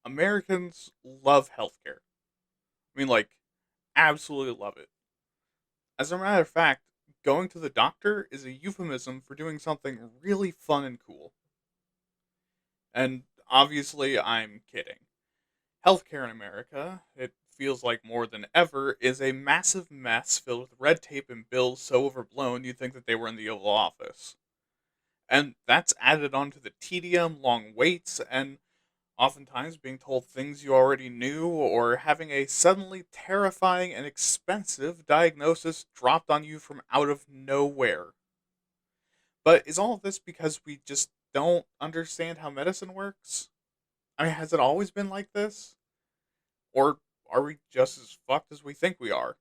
Americans love healthcare. I mean, like, absolutely love it. As a matter of fact, going to the doctor is a euphemism for doing something really fun and cool. And obviously, I'm kidding. Healthcare in America, it feels like more than ever, is a massive mess filled with red tape and bills so overblown you'd think that they were in the Oval Office. And that's added on to the tedium, long waits, and oftentimes being told things you already knew or having a suddenly terrifying and expensive diagnosis dropped on you from out of nowhere. But is all of this because we just don't understand how medicine works? I mean, has it always been like this? Or are we just as fucked as we think we are?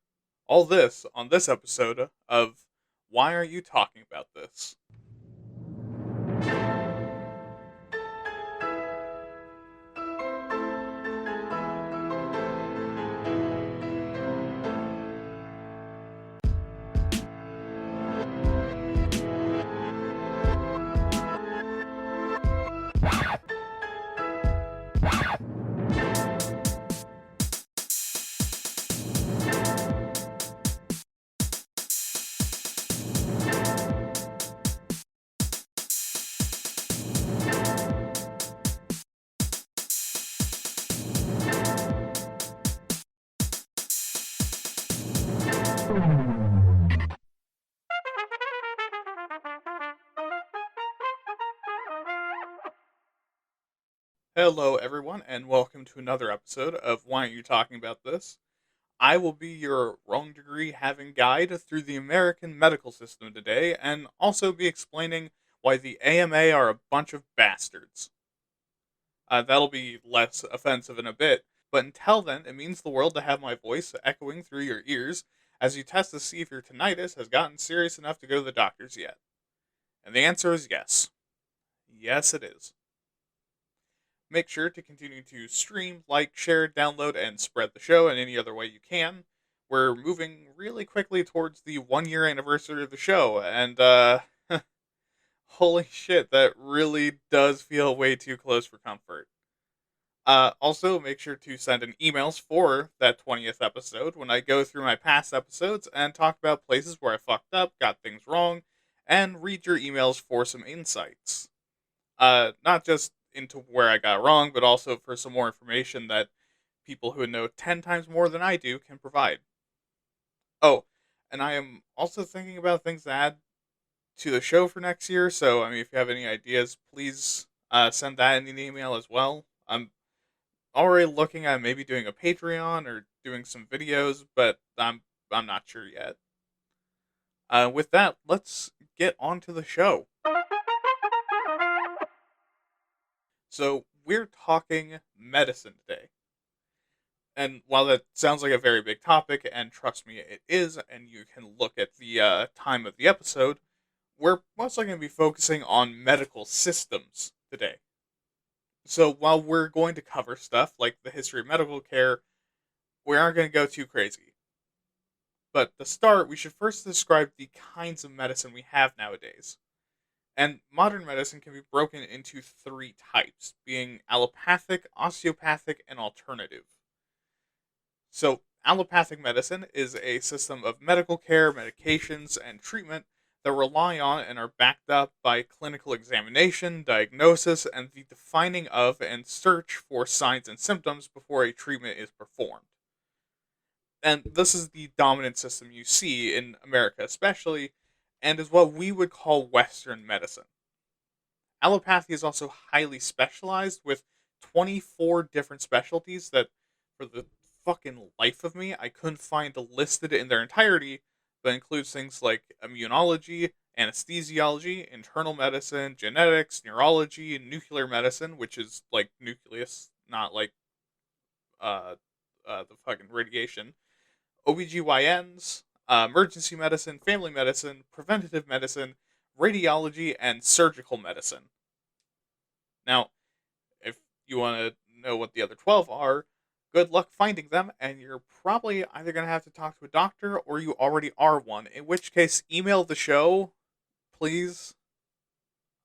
All this on this episode of Why Are You Talking About This? Hello, everyone, and welcome to another episode of Why Are You Talking About This? I will be your wrong degree having guide through the American medical system today, and also be explaining why the AMA are a bunch of bastards. That'll be less offensive in a bit, but until then, it means the world to have my voice echoing through your ears as you test to see if your tinnitus has gotten serious enough to go to the doctors yet. And the answer is yes. Yes, it is. Make sure to continue to stream, like, share, download, and spread the show in any other way you can. We're moving really quickly towards the 1 year anniversary of the show, and holy shit, that really does feel way too close for comfort. Also, make sure to send in emails for that 20th episode when I go through my past episodes and talk about places where I fucked up, got things wrong, and read your emails for some insights. Not just into where I got wrong, but also for some more information that people who know 10 times more than I do can provide. Oh, and I am also thinking about things to add to the show for next year, so I mean, if you have any ideas, please send that in an email as well. I'm already looking at maybe doing a Patreon or doing some videos, but I'm not sure yet. With that, let's get on to the show. So, we're talking medicine today. And while that sounds like a very big topic, and trust me, it is, and you can look at the time of the episode, we're mostly going to be focusing on medical systems today. So while we're going to cover stuff like the history of medical care, we aren't going to go too crazy. But to start, we should first describe the kinds of medicine we have nowadays. And modern medicine can be broken into three types, being allopathic, osteopathic, and alternative. So, allopathic medicine is a system of medical care, medications, and treatment that rely on and are backed up by clinical examination, diagnosis, and the defining of and search for signs and symptoms before a treatment is performed. And this is the dominant system you see in America, especially, and is what we would call Western medicine. Allopathy is also highly specialized with 24 different specialties that, for the fucking life of me, I couldn't find listed in their entirety, but includes things like immunology, anesthesiology, internal medicine, genetics, neurology, nuclear medicine, which is like nucleus, not like uh, the fucking radiation, OBGYNs, emergency medicine, family medicine, preventative medicine, radiology, and surgical medicine. Now, if you want to know what the other 12 are, good luck finding them, and you're probably either going to have to talk to a doctor or you already are one, in which case, email the show, please.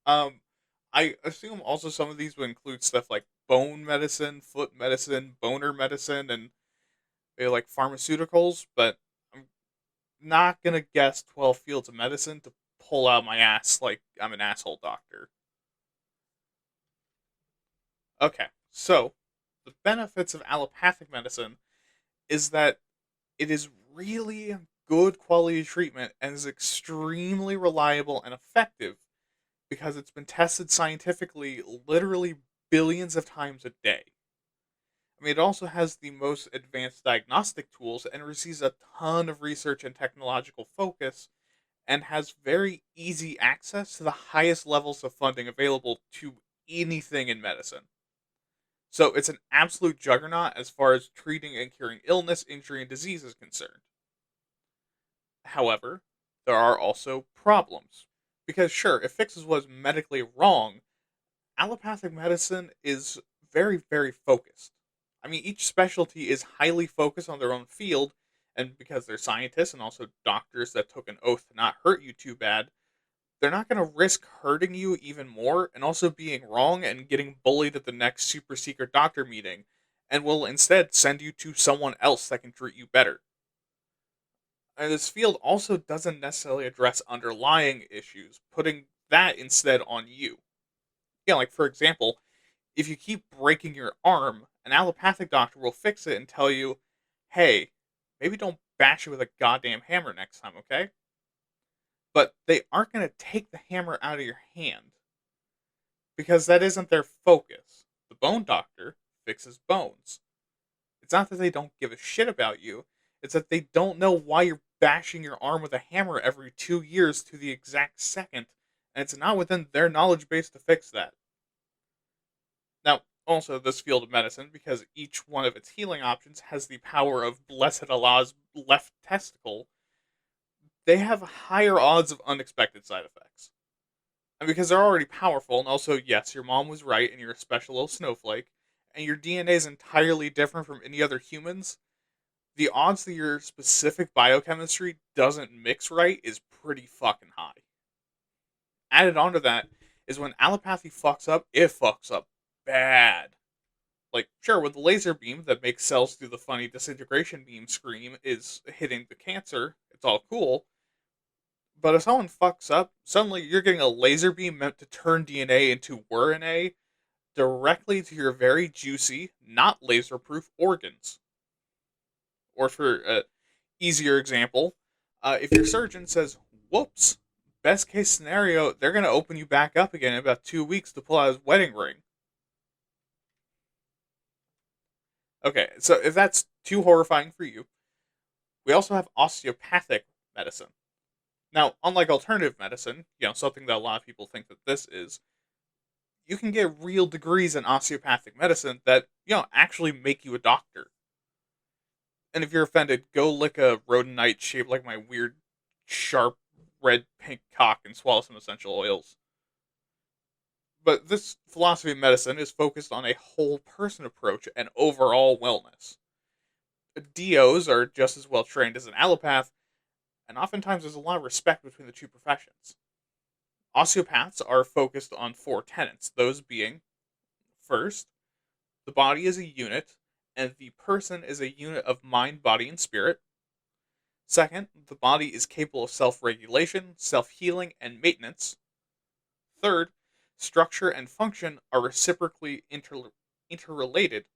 Um, I assume also some of these would include stuff like bone medicine, foot medicine, boner medicine, and like pharmaceuticals, but I'm not gonna guess 12 fields of medicine to pull out my ass like I'm an asshole doctor. Okay, so the benefits of allopathic medicine is that it is really good quality treatment and is extremely reliable and effective because it's been tested scientifically literally billions of times a day. I mean, it also has the most advanced diagnostic tools and receives a ton of research and technological focus and has very easy access to the highest levels of funding available to anything in medicine. So it's an absolute juggernaut as far as treating and curing illness, injury, and disease is concerned. However, there are also problems. Because, sure, it fixes what's medically wrong, allopathic medicine is very, very focused. I mean, each specialty is highly focused on their own field, and because they're scientists and also doctors that took an oath to not hurt you too bad, they're not going to risk hurting you even more and also being wrong and getting bullied at the next super secret doctor meeting, and will instead send you to someone else that can treat you better. And this field also doesn't necessarily address underlying issues, putting that instead on you. Yeah, like for example, if you keep breaking your arm, an allopathic doctor will fix it and tell you, hey, maybe don't bash it with a goddamn hammer next time, okay? But they aren't going to take the hammer out of your hand because that isn't their focus. The bone doctor fixes bones. It's not that they don't give a shit about you, it's that they don't know why you're bashing your arm with a hammer every 2 years to the exact second, and it's not within their knowledge base to fix that. Now, also, this field of medicine, because each one of its healing options has the power of Blessed Allah's left testicle, they have higher odds of unexpected side effects. And because they're already powerful, and also, yes, your mom was right and you're a special little snowflake, and your DNA is entirely different from any other humans, the odds that your specific biochemistry doesn't mix right is pretty fucking high. Added onto that is when allopathy fucks up, it fucks up bad. Like, sure, when the laser beam that makes cells do the funny disintegration beam scream is hitting the cancer, it's all cool. But if someone fucks up, suddenly you're getting a laser beam meant to turn DNA into RNA directly to your very juicy, not laser proof organs. Or for an easier example, if your surgeon says, whoops, best case scenario, they're going to open you back up again in about 2 weeks to pull out his wedding ring. Okay, so if that's too horrifying for you, we also have osteopathic medicine. Now, unlike alternative medicine, something that a lot of people think that this is, you can get real degrees in osteopathic medicine that, actually make you a doctor. And if you're offended, go lick a rodentite shaped like my weird, sharp, red, pink cock and swallow some essential oils. But this philosophy of medicine is focused on a whole person approach and overall wellness. DOs are just as well trained as an allopath, and oftentimes there's a lot of respect between the two professions. Osteopaths are focused on four tenets, those being first, the body is a unit, and the person is a unit of mind, body, and spirit. Second, the body is capable of self regulation, self healing, and maintenance. Third, structure and function are reciprocally interrelated.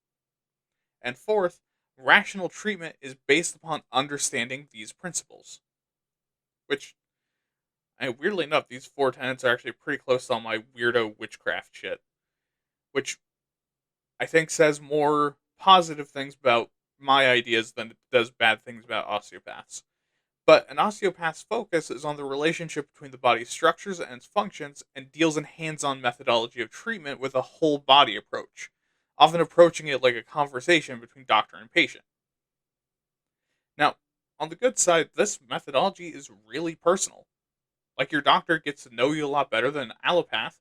And fourth, rational treatment is based upon understanding these principles. Which, weirdly enough, these four tenets are actually pretty close to all my weirdo witchcraft shit. Which I think says more positive things about my ideas than it does bad things about osteopaths. But an osteopath's focus is on the relationship between the body's structures and its functions and deals in hands on methodology of treatment with a whole body approach, often approaching it like a conversation between doctor and patient. Now, on the good side, this methodology is really personal. Like your doctor gets to know you a lot better than an allopath,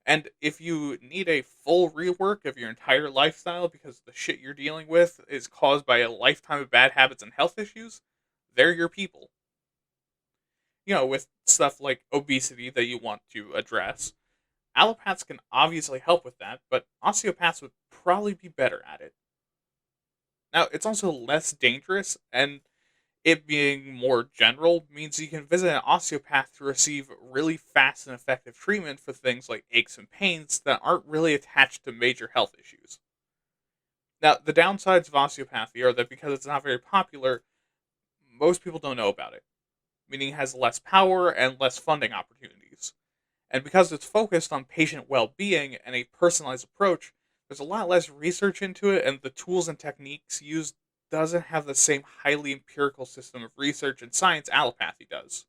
and if you need a full rework of your entire lifestyle because the shit you're dealing with is caused by a lifetime of bad habits and health issues, they're your people. With stuff like obesity that you want to address, allopaths can obviously help with that, but osteopaths would probably be better at it. Now, it's also less dangerous, and it being more general means you can visit an osteopath to receive really fast and effective treatment for things like aches and pains that aren't really attached to major health issues. Now, the downsides of osteopathy are that because it's not very popular, most people don't know about it, meaning it has less power and less funding opportunities. And because it's focused on patient well being and a personalized approach, there's a lot less research into it, and the tools and techniques used doesn't have the same highly empirical system of research and science allopathy does.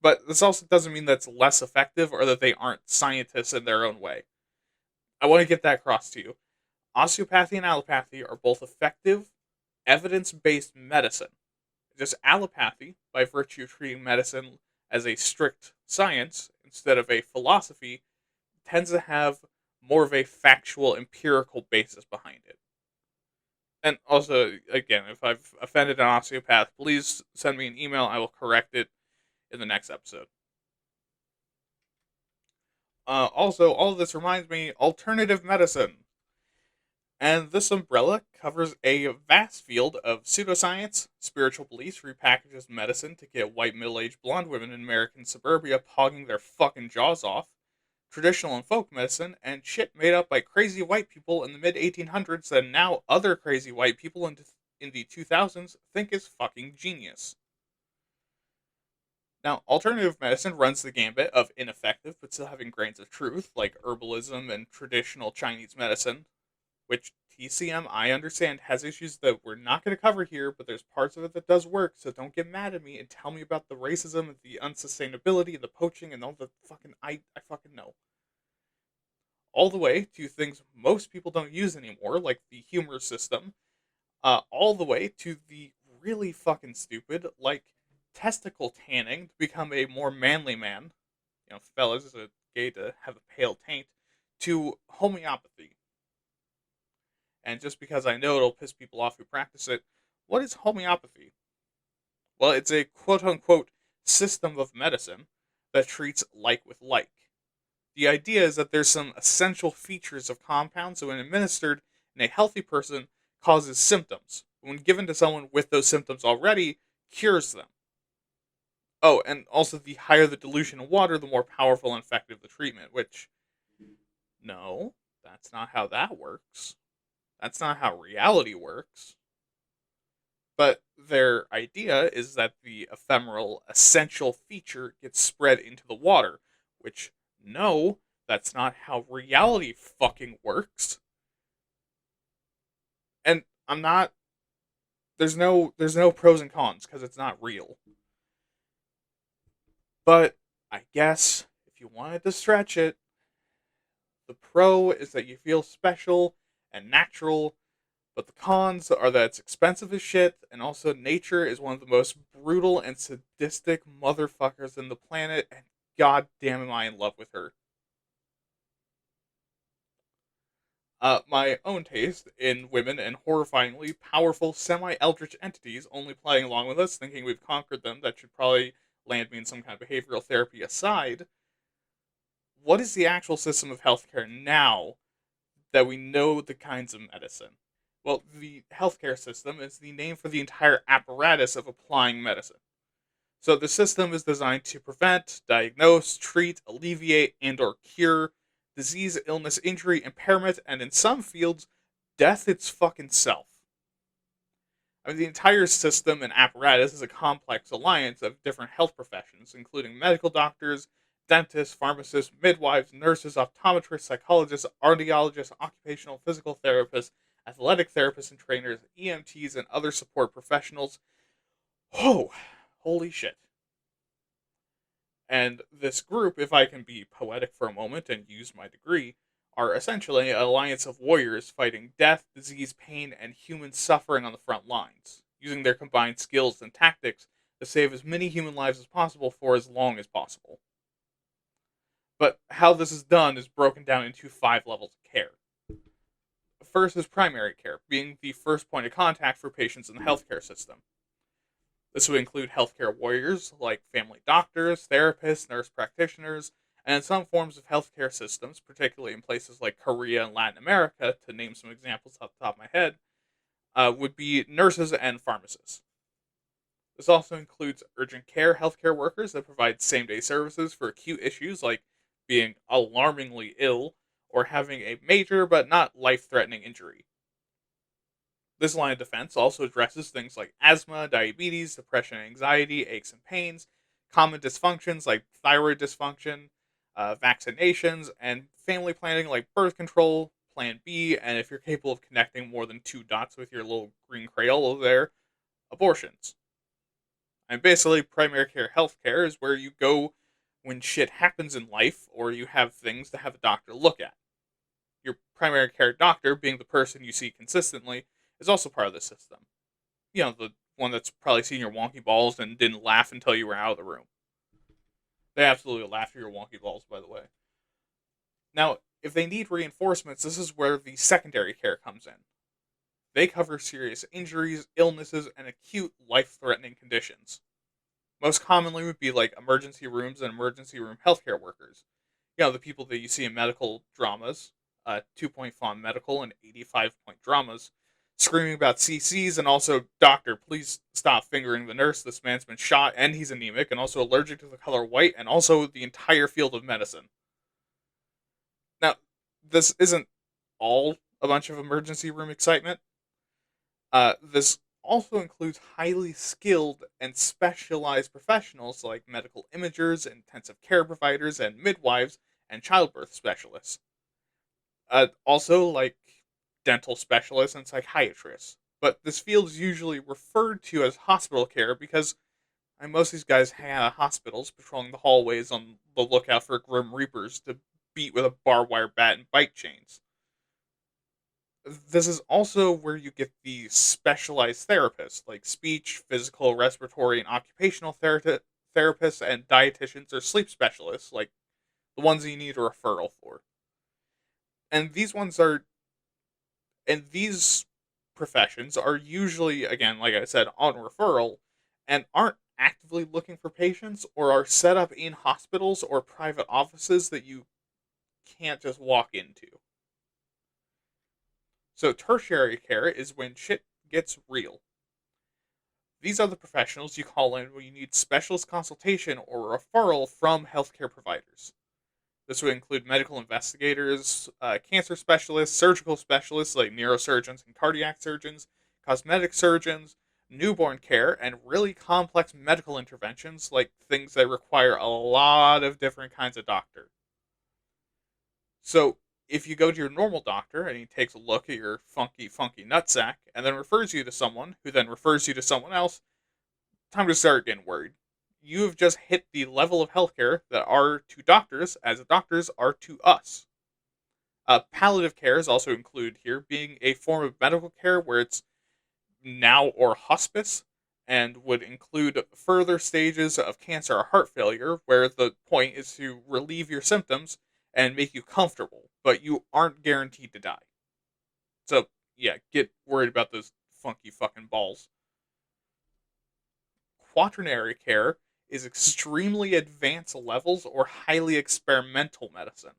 But this also doesn't mean that it's less effective or that they aren't scientists in their own way. I want to get that across to you. Osteopathy and allopathy are both effective, evidence based medicine. Just allopathy, by virtue of treating medicine as a strict science instead of a philosophy, tends to have more of a factual, empirical basis behind it. And also, again, if I've offended an osteopath, please send me an email. I will correct it in the next episode. Also, all of this reminds me alternative medicine. And this umbrella covers a vast field of pseudoscience, spiritual beliefs repackaged as medicine to get white middle aged blonde women in American suburbia pogging their fucking jaws off, traditional and folk medicine, and shit made up by crazy white people in the mid 1800s that now other crazy white people in the 2000s think is fucking genius. Now, alternative medicine runs the gambit of ineffective but still having grains of truth, like herbalism and traditional Chinese medicine, which TCM, I understand, has issues that we're not going to cover here, but there's parts of it that does work, so don't get mad at me and tell me about the racism and the unsustainability and the poaching and all the fucking, I fucking know. All the way to things most people don't use anymore, like the humor system, all the way to the really fucking stupid, like testicle tanning to become a more manly man. You know, fellas, is it gay to have a pale taint? To homeopathy. And just because I know it'll piss people off who practice it, what is homeopathy? Well, it's a quote unquote system of medicine that treats like with like. The idea is that there's some essential features of compounds that, when administered in a healthy person, causes symptoms. When given to someone with those symptoms already, cures them. Oh, and also the higher the dilution in water, the more powerful and effective the treatment, which, no, that's not how that works. That's not how reality works. But their idea is that the ephemeral essential feature gets spread into the water, which, no, that's not how reality fucking works. And I'm not there's no pros and cons because it's not real. But I guess if you wanted to stretch it, the pro is that you feel special and natural, but the cons are that it's expensive as shit, and also nature is one of the most brutal and sadistic motherfuckers in the planet, and god damn am I in love with her. My own taste in women and horrifyingly powerful semi-eldritch entities only playing along with us, thinking we've conquered them, that should probably land me in some kind of behavioral therapy aside. What is the actual system of healthcare now that we know the kinds of medicine? Well, the healthcare system is the name for the entire apparatus of applying medicine. So the system is designed to prevent, diagnose, treat, alleviate, and or cure disease, illness, injury, impairment, and in some fields, death its fucking self. I mean, the entire system and apparatus is a complex alliance of different health professions, including medical doctors, dentists, pharmacists, midwives, nurses, optometrists, psychologists, audiologists, occupational physical therapists, athletic therapists and trainers, EMTs, and other support professionals. Oh, holy shit. And this group, if I can be poetic for a moment and use my degree, are essentially an alliance of warriors fighting death, disease, pain, and human suffering on the front lines, using their combined skills and tactics to save as many human lives as possible for as long as possible. But how this is done is broken down into 5 levels of care. First is primary care, being the first point of contact for patients in the healthcare system. This would include healthcare warriors like family doctors, therapists, nurse practitioners, And some forms of healthcare systems, particularly in places like Korea and Latin America, to name some examples off the top of my head, would be nurses and pharmacists. This also includes urgent care healthcare workers that provide same day services for acute issues like being alarmingly ill or having a major but not life threatening injury. This line of defense also addresses things like asthma, diabetes, depression, anxiety, aches and pains, common dysfunctions like thyroid dysfunction, vaccinations, and family planning like birth control, Plan B, and if you're capable of connecting more than two dots with your little green Crayola there, abortions. And basically, primary care healthcare is where you go when shit happens in life or you have things to have a doctor look at. Your primary care doctor, being the person you see consistently, is also part of the system. You know, the one that's probably seen your wonky balls and didn't laugh until you were out of the room. They absolutely laugh at your wonky balls, by the way. Now, if they need reinforcements, this is where the secondary care comes in. They cover serious injuries, illnesses, and acute life threatening conditions. Most commonly would be like emergency rooms and emergency room healthcare workers. You know, the people that you see in medical dramas, 2-point font medical and 85-point dramas, screaming about CCs and also, doctor, please stop fingering the nurse. This man's been shot and he's anemic and also allergic to the color white and also the entire field of medicine. Now, this isn't all a bunch of emergency room excitement. This also includes highly skilled and specialized professionals like medical imagers, intensive care providers, and midwives and childbirth specialists. Also, like dental specialists and psychiatrists. But this field is usually referred to as hospital care because most of these guys have hospitals patrolling the hallways on the lookout for grim reapers to beat with a barbed wire bat and bike chains. This is also where you get the specialized therapists like speech, physical, respiratory, and occupational therapists and dietitians or sleep specialists, like the ones you need a referral for. And these professions are usually, again, like I said, on referral and aren't actively looking for patients or are set up in hospitals or private offices that you can't just walk into. So tertiary care is when shit gets real. These are the professionals you call in when you need specialist consultation or referral from healthcare providers. This would include medical investigators, cancer specialists, surgical specialists like neurosurgeons and cardiac surgeons, cosmetic surgeons, newborn care, and really complex medical interventions like things that require a lot of different kinds of doctor. So, if you go to your normal doctor and he takes a look at your funky nutsack and then refers you to someone who then refers you to someone else, time to start getting worried. You have just hit the level of healthcare that are to doctors as doctors are to us. Palliative care is also included here, being a form of medical care where it's now or hospice, and would include further stages of cancer or heart failure, where the point is to relieve your symptoms and make you comfortable, but you aren't guaranteed to die. So, yeah, get worried about those funky fucking balls. Quaternary care is extremely advanced levels or highly experimental medicine,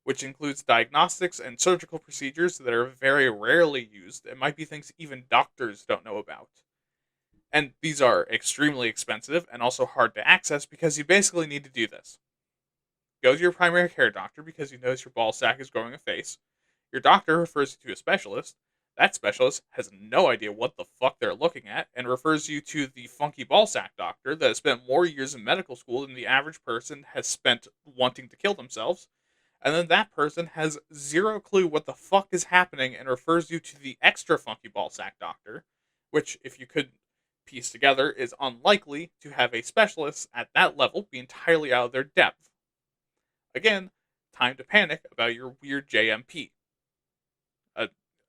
which includes diagnostics and surgical procedures that are very rarely used and might be things even doctors don't know about. And these are extremely expensive and also hard to access because you basically need to do this. Go to your primary care doctor because you notice your ball sack is growing a face. Your doctor refers you to a specialist. That specialist has no idea what the fuck they're looking at and refers you to the funky ballsack doctor that has spent more years in medical school than the average person has spent wanting to kill themselves. And then that person has zero clue what the fuck is happening and refers you to the extra funky ballsack doctor, which, if you could piece together, is unlikely to have a specialist at that level be entirely out of their depth. Again, time to panic about your weird JMP.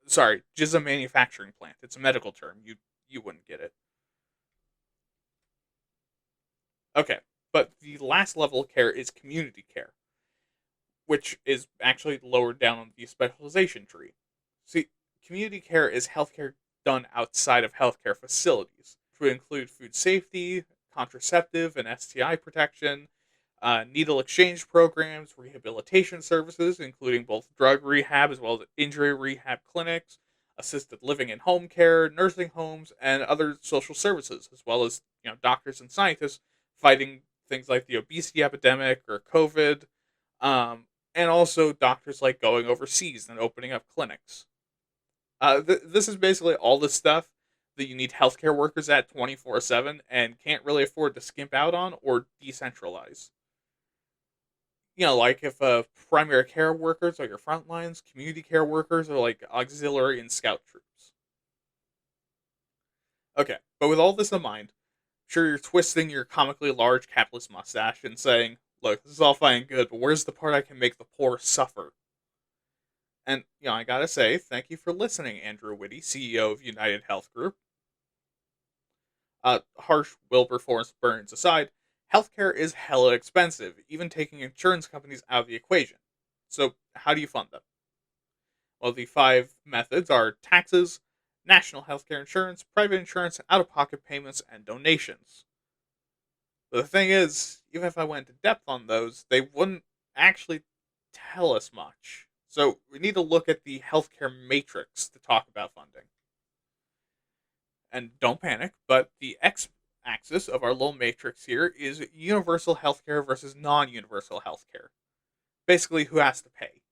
Sorry, Jism manufacturing plant. It's a medical term. You wouldn't get it. Okay, but the last level of care is community care, which is actually lower down on the specialization tree. See, community care is healthcare done outside of healthcare facilities, which would include food safety, contraceptive and STI protection, needle exchange programs, rehabilitation services, including both drug rehab as well as injury rehab clinics, assisted living and home care, nursing homes, and other social services, as well as doctors and scientists fighting things like the obesity epidemic or COVID, um, and also doctors like going overseas and opening up clinics. This is basically all the stuff that you need healthcare workers at 24/7 and can't really afford to skimp out on or decentralize. Like if primary care workers are your front lines, community care workers are like auxiliary and scout troops. Okay, but with all this in mind, sure you're twisting your comically large capitalist mustache and saying, look, this is all fine and good, but where's the part I can make the poor suffer? And, I gotta say, thank you for listening, Andrew Whitty, CEO of United Health Group. Harsh Wilberforce burns aside, healthcare is hella expensive, even taking insurance companies out of the equation. So, how do you fund them? Well, the five methods are taxes, national healthcare insurance, private insurance, out of pocket payments, and donations. But the thing is, even if I went into depth on those, they wouldn't actually tell us much. So, we need to look at the healthcare matrix to talk about funding. And don't panic, but the x axis of our little matrix here is universal healthcare versus non universal healthcare. Basically, who has to pay.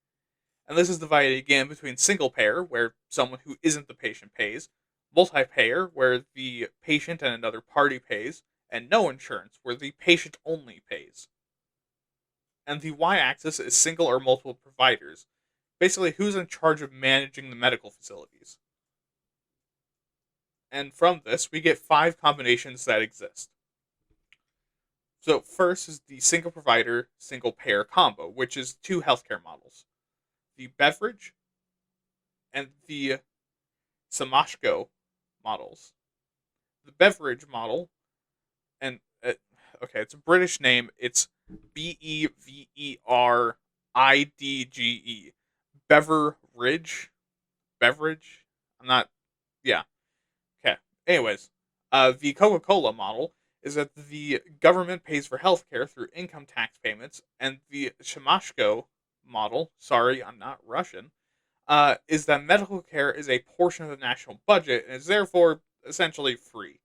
And this is divided again between single payer, where someone who isn't the patient pays, multi payer, where the patient and another party pays, and no insurance, where the patient only pays. And the y axis is single or multiple providers, basically who's in charge of managing the medical facilities. And from this, we get five combinations that exist. So, first is the single provider, single payer combo, which is two healthcare models, the beverage and the Samashko models. The beverage model, and okay, it's a British name, it's Beveridge. Beveridge? Beverage? I'm not, yeah. Okay. Anyways, the Coca Cola model is that the government pays for healthcare through income tax payments, and the Shimashko model, sorry, I'm not Russian, is that medical care is a portion of the national budget and is therefore essentially free.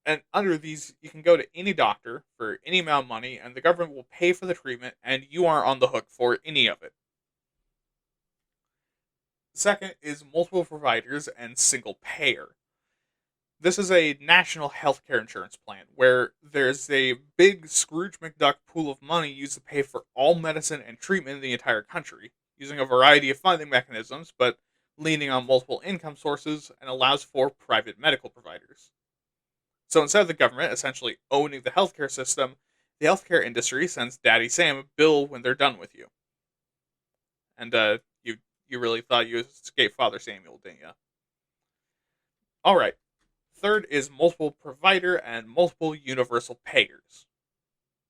And under these, you can go to any doctor for any amount of money, and the government will pay for the treatment, and you aren't on the hook for any of it. Second is multiple providers and single payer. This is a national healthcare insurance plan where there's a big Scrooge McDuck pool of money used to pay for all medicine and treatment in the entire country, using a variety of funding mechanisms, but leaning on multiple income sources and allows for private medical providers. So instead of the government essentially owning the healthcare system, the healthcare industry sends Daddy Sam a bill when they're done with you. And you really thought you escaped Father Samuel, didn't you? All right. Third is multiple provider and multiple universal payers.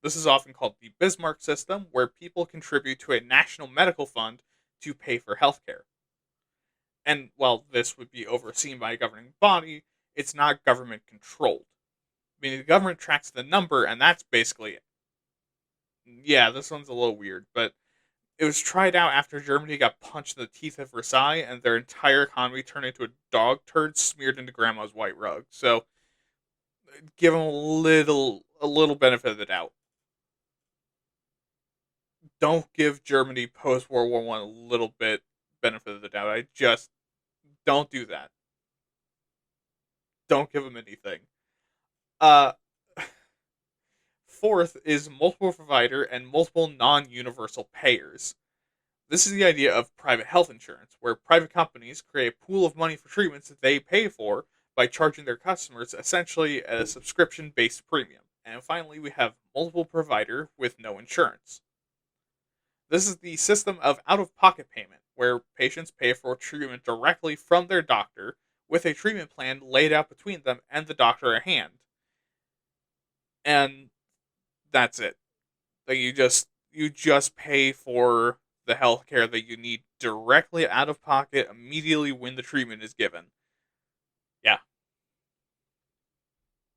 This is often called the Bismarck system, where people contribute to a national medical fund to pay for healthcare. And while this would be overseen by a governing body, it's not government controlled. Meaning the government tracks the number, and that's basically it. Yeah, this one's a little weird, but it was tried out after Germany got punched in the teeth at Versailles, and their entire economy turned into a dog turd smeared into grandma's white rug. So give them a little benefit of the doubt. Don't give Germany post World War One a little bit benefit of the doubt. I just don't do that. Don't give them anything. Uh, Fourth is multiple provider and multiple non-universal payers. This is the idea of private health insurance, where private companies create a pool of money for treatments that they pay for by charging their customers essentially at a subscription-based premium. And finally, we have multiple provider with no insurance. This is the system of out of pocket payment, where patients pay for treatment directly from their doctor with a treatment plan laid out between them and the doctor at hand. And that's it. Like you just pay for the healthcare that you need directly out of pocket immediately when the treatment is given. Yeah.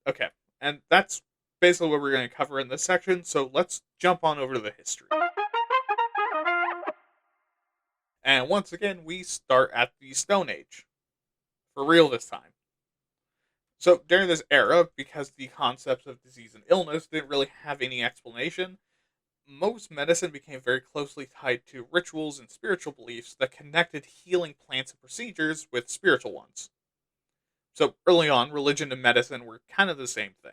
Okay. And that's basically what we're going to cover in this section, so let's jump on over to the history. And once again, we start at the Stone Age. For real this time. So during this era, because the concepts of disease and illness didn't really have any explanation, most medicine became very closely tied to rituals and spiritual beliefs that connected healing plants and procedures with spiritual ones. So early on, religion and medicine were kind of the same thing.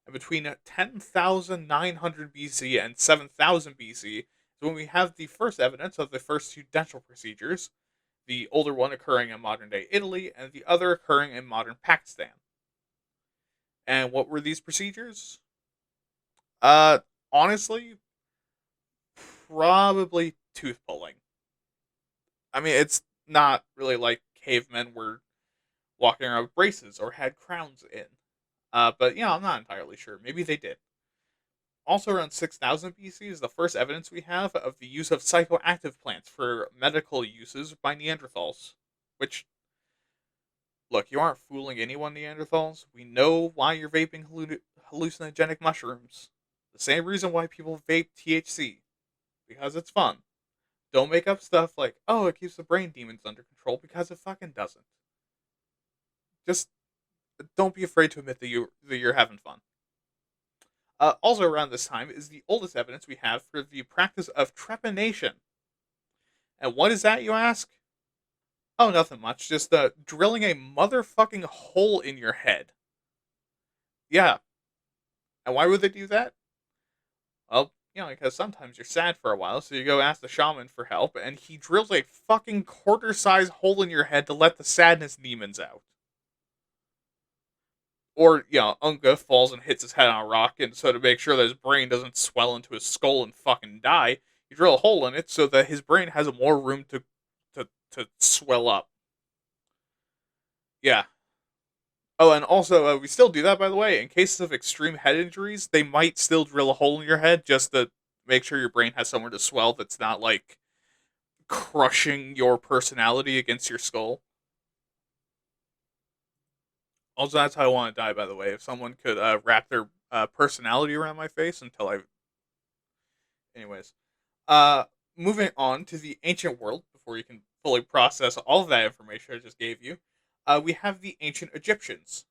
And between 10,900 BC and 7,000 BC is when we have the first evidence of the first two dental procedures, the older one occurring in modern day Italy and the other occurring in modern Pakistan. And what were these procedures? Uh, Honestly, probably tooth pulling. I mean, it's not really like cavemen were walking around with braces or had crowns in. But I'm not entirely sure. Maybe they did. Also, around 6,000 BC is the first evidence we have of the use of psychoactive plants for medical uses by Neanderthals. Which, look, you aren't fooling anyone, Neanderthals. We know why you're vaping hallucinogenic mushrooms. The same reason why people vape THC. Because it's fun. Don't make up stuff like, oh, it keeps the brain demons under control, because it fucking doesn't. Just don't be afraid to admit that you're having fun. Also around this time is the oldest evidence we have for the practice of trepanation. And what is that, you ask? Oh, nothing much. Just drilling a motherfucking hole in your head. Yeah. And why would they do that? Well, because sometimes you're sad for a while, so you go ask the shaman for help, and he drills a fucking quarter-size hole in your head to let the sadness demons out. Or, Unga falls and hits his head on a rock, and so to make sure that his brain doesn't swell into his skull and fucking die, you drill a hole in it so that his brain has more room to swell up. Yeah. Oh, and also, we still do that, by the way. In cases of extreme head injuries, they might still drill a hole in your head just to make sure your brain has somewhere to swell that's not, like, crushing your personality against your skull. Also, that's how I want to die, by the way. If someone could wrap their personality around my face until I... Anyways. Uh, Moving on to the ancient world, before you can fully process all of that information I just gave you, we have the ancient Egyptians.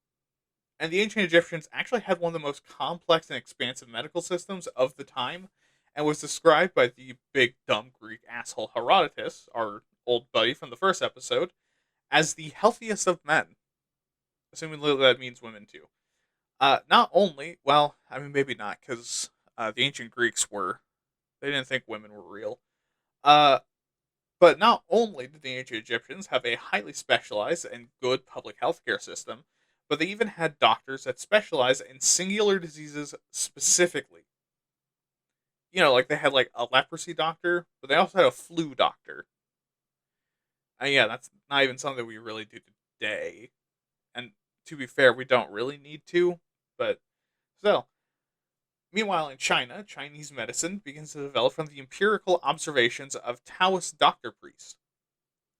And the ancient Egyptians actually had one of the most complex and expansive medical systems of the time, and was described by the big dumb Greek asshole Herodotus, our old buddy from the first episode, as the healthiest of men. Assuming that means women too. Not only, well, I mean, maybe not, because the ancient Greeks they didn't think women were real. Uh, but not only did the ancient Egyptians have a highly specialized and good public healthcare system, but they even had doctors that specialize in singular diseases specifically. Like they had like a leprosy doctor, but they also had a flu doctor. And yeah, that's not even something we really do today. And to be fair, we don't really need to, but still. Meanwhile, in China, Chinese medicine begins to develop from the empirical observations of Taoist doctor priests.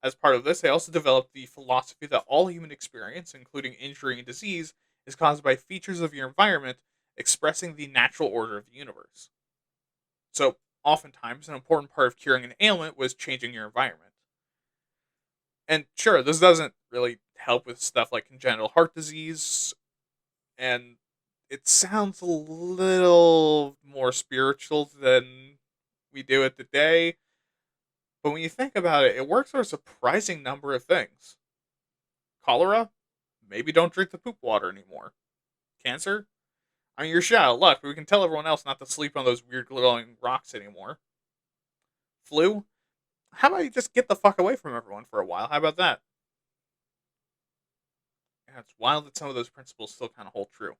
As part of this, they also developed the philosophy that all human experience, including injury and disease, is caused by features of your environment expressing the natural order of the universe. So, oftentimes, an important part of curing an ailment was changing your environment. And sure, this doesn't really help with stuff like congenital heart disease, and it sounds a little more spiritual than we do it today. But when you think about it, it works for a surprising number of things. Cholera? Maybe don't drink the poop water anymore. Cancer? I mean, you're shit out of luck, but we can tell everyone else not to sleep on those weird glowing rocks anymore. Flu? How about you just get the fuck away from everyone for a while? How about that? Yeah, it's wild that some of those principles still kind of hold true.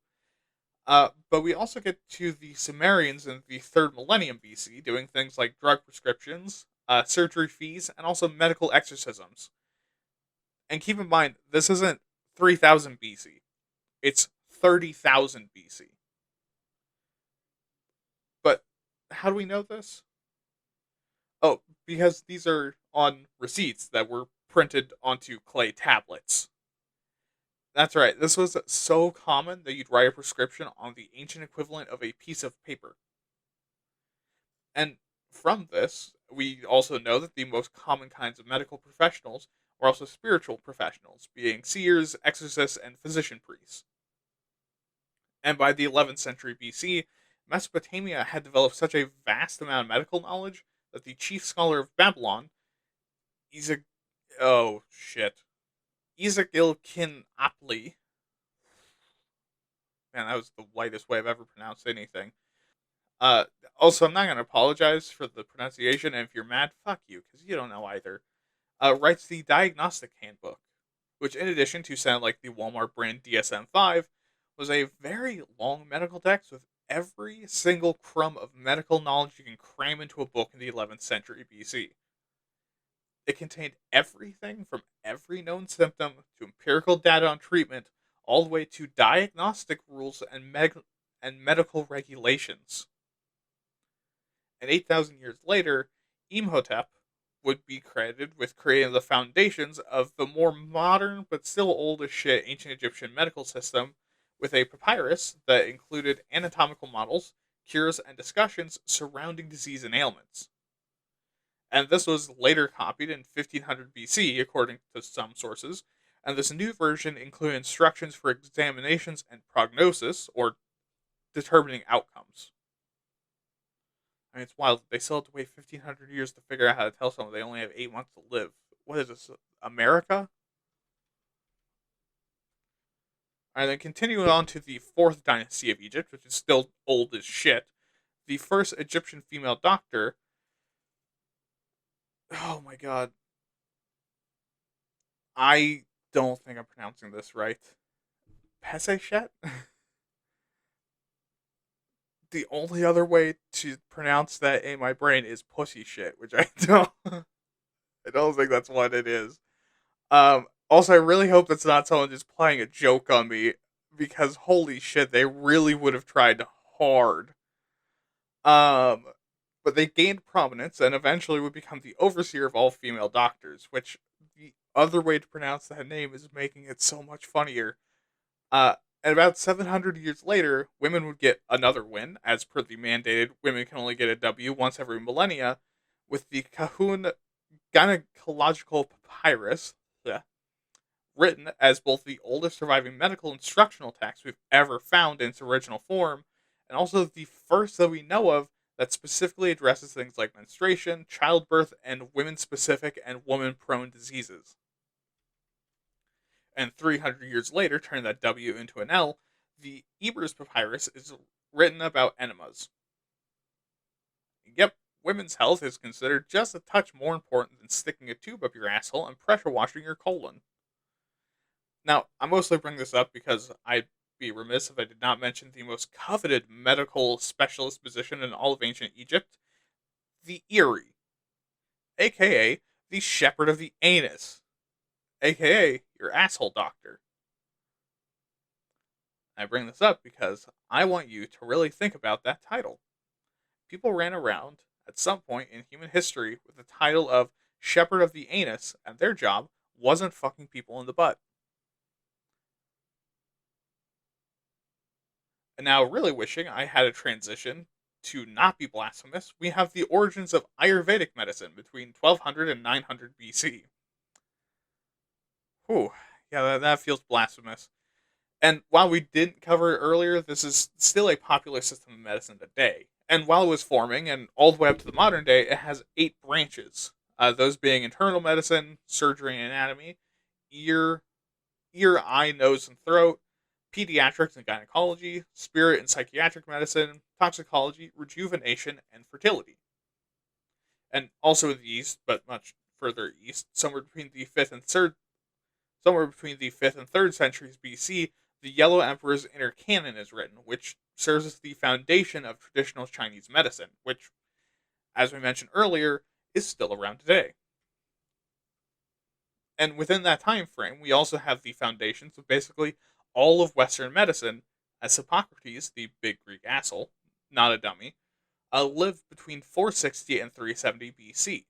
But we also get to the Sumerians in the 3rd millennium BC doing things like drug prescriptions, surgery fees, and also medical exorcisms. And keep in mind, this isn't 3000 BC, it's 30,000 BC. But how do we know this? Oh, because these are on receipts that were printed onto clay tablets. That's right. This was so common that you'd write a prescription on the ancient equivalent of a piece of paper. And from this, we also know that the most common kinds of medical professionals were also spiritual professionals, being seers, exorcists, and physician priests. And by the 11th century BC, Mesopotamia had developed such a vast amount of medical knowledge that the chief scholar of Babylon, Ezek, oh shit, Ezekilkinapli, man, that was the whitest way I've ever pronounced anything. Uh, Also, I'm not going to apologize for the pronunciation, and if you're mad, fuck you, because you don't know either. Writes the Diagnostic Handbook, which, in addition to sound like the Walmart brand DSM-5, was a very long medical text with every single crumb of medical knowledge you can cram into a book in the 11th century BC. It contained everything from every known symptom to empirical data on treatment, all the way to diagnostic rules and, and medical regulations. And 8,000 years later, Imhotep would be credited with creating the foundations of the more modern but still old as shit ancient Egyptian medical system with a papyrus that included anatomical models, cures, and discussions surrounding disease and ailments. And this was later copied in 1500 BC, according to some sources, and this new version included instructions for examinations and prognosis, or determining outcomes. I mean, it's wild. They still have to wait 1,500 years to figure out how to tell someone they only have 8 months to live. What is this? America? And then continuing on to the fourth dynasty of Egypt, which is still old as shit. The first Egyptian female doctor. Oh my god. I don't think I'm pronouncing this right. Peseshet? The only other way to pronounce that in my brain is pussy shit, which I don't. I don't think that's what it is. Also, I really hope that's not someone just playing a joke on me, because holy shit, they really would have tried hard. Um, but they gained prominence and eventually would become the overseer of all female doctors, which the other way to pronounce that name is making it so much funnier. Uh, and about 700 years later, women would get another win, as per the mandated women can only get a W once every millennia, with the Kahun Gynecological Papyrus, yeah, written as both the oldest surviving medical instructional text we've ever found in its original form, and also the first that we know of that specifically addresses things like menstruation, childbirth, and women specific and woman prone diseases. And 300 years later, turning that W into an L, the Ebers Papyrus is written about enemas. Yep, women's health is considered just a touch more important than sticking a tube up your asshole and pressure washing your colon. Now, I mostly bring this up because I'd be remiss if I did not mention the most coveted medical specialist position in all of ancient Egypt, the Erie, aka the Shepherd of the Anus, aka your asshole doctor. I bring this up because I want you to really think about that title. People ran around at some point in human history with the title of Shepherd of the Anus, and their job wasn't fucking people in the butt. And now, really wishing I had a transition to not be blasphemous, we have the origins of Ayurvedic medicine between 1200 and 900 BC. Whew, yeah, that feels blasphemous. And while we didn't cover it earlier, this is still a popular system of medicine today. And while it was forming, and all the way up to the modern day, it has 8 branches. Those being internal medicine, surgery and anatomy, ear, eye, nose, and throat, pediatrics and gynecology, spirit and psychiatric medicine, toxicology, rejuvenation, and fertility. And also in the east, but much further east, somewhere between the fifth and third centuries BC, the Yellow Emperor's Inner Canon is written, which serves as the foundation of traditional Chinese medicine, which, as we mentioned earlier, is still around today. And within that time frame, we also have the foundations of basically all of Western medicine, as Hippocrates, the big Greek asshole, not a dummy, lived between 460 and 370 BC.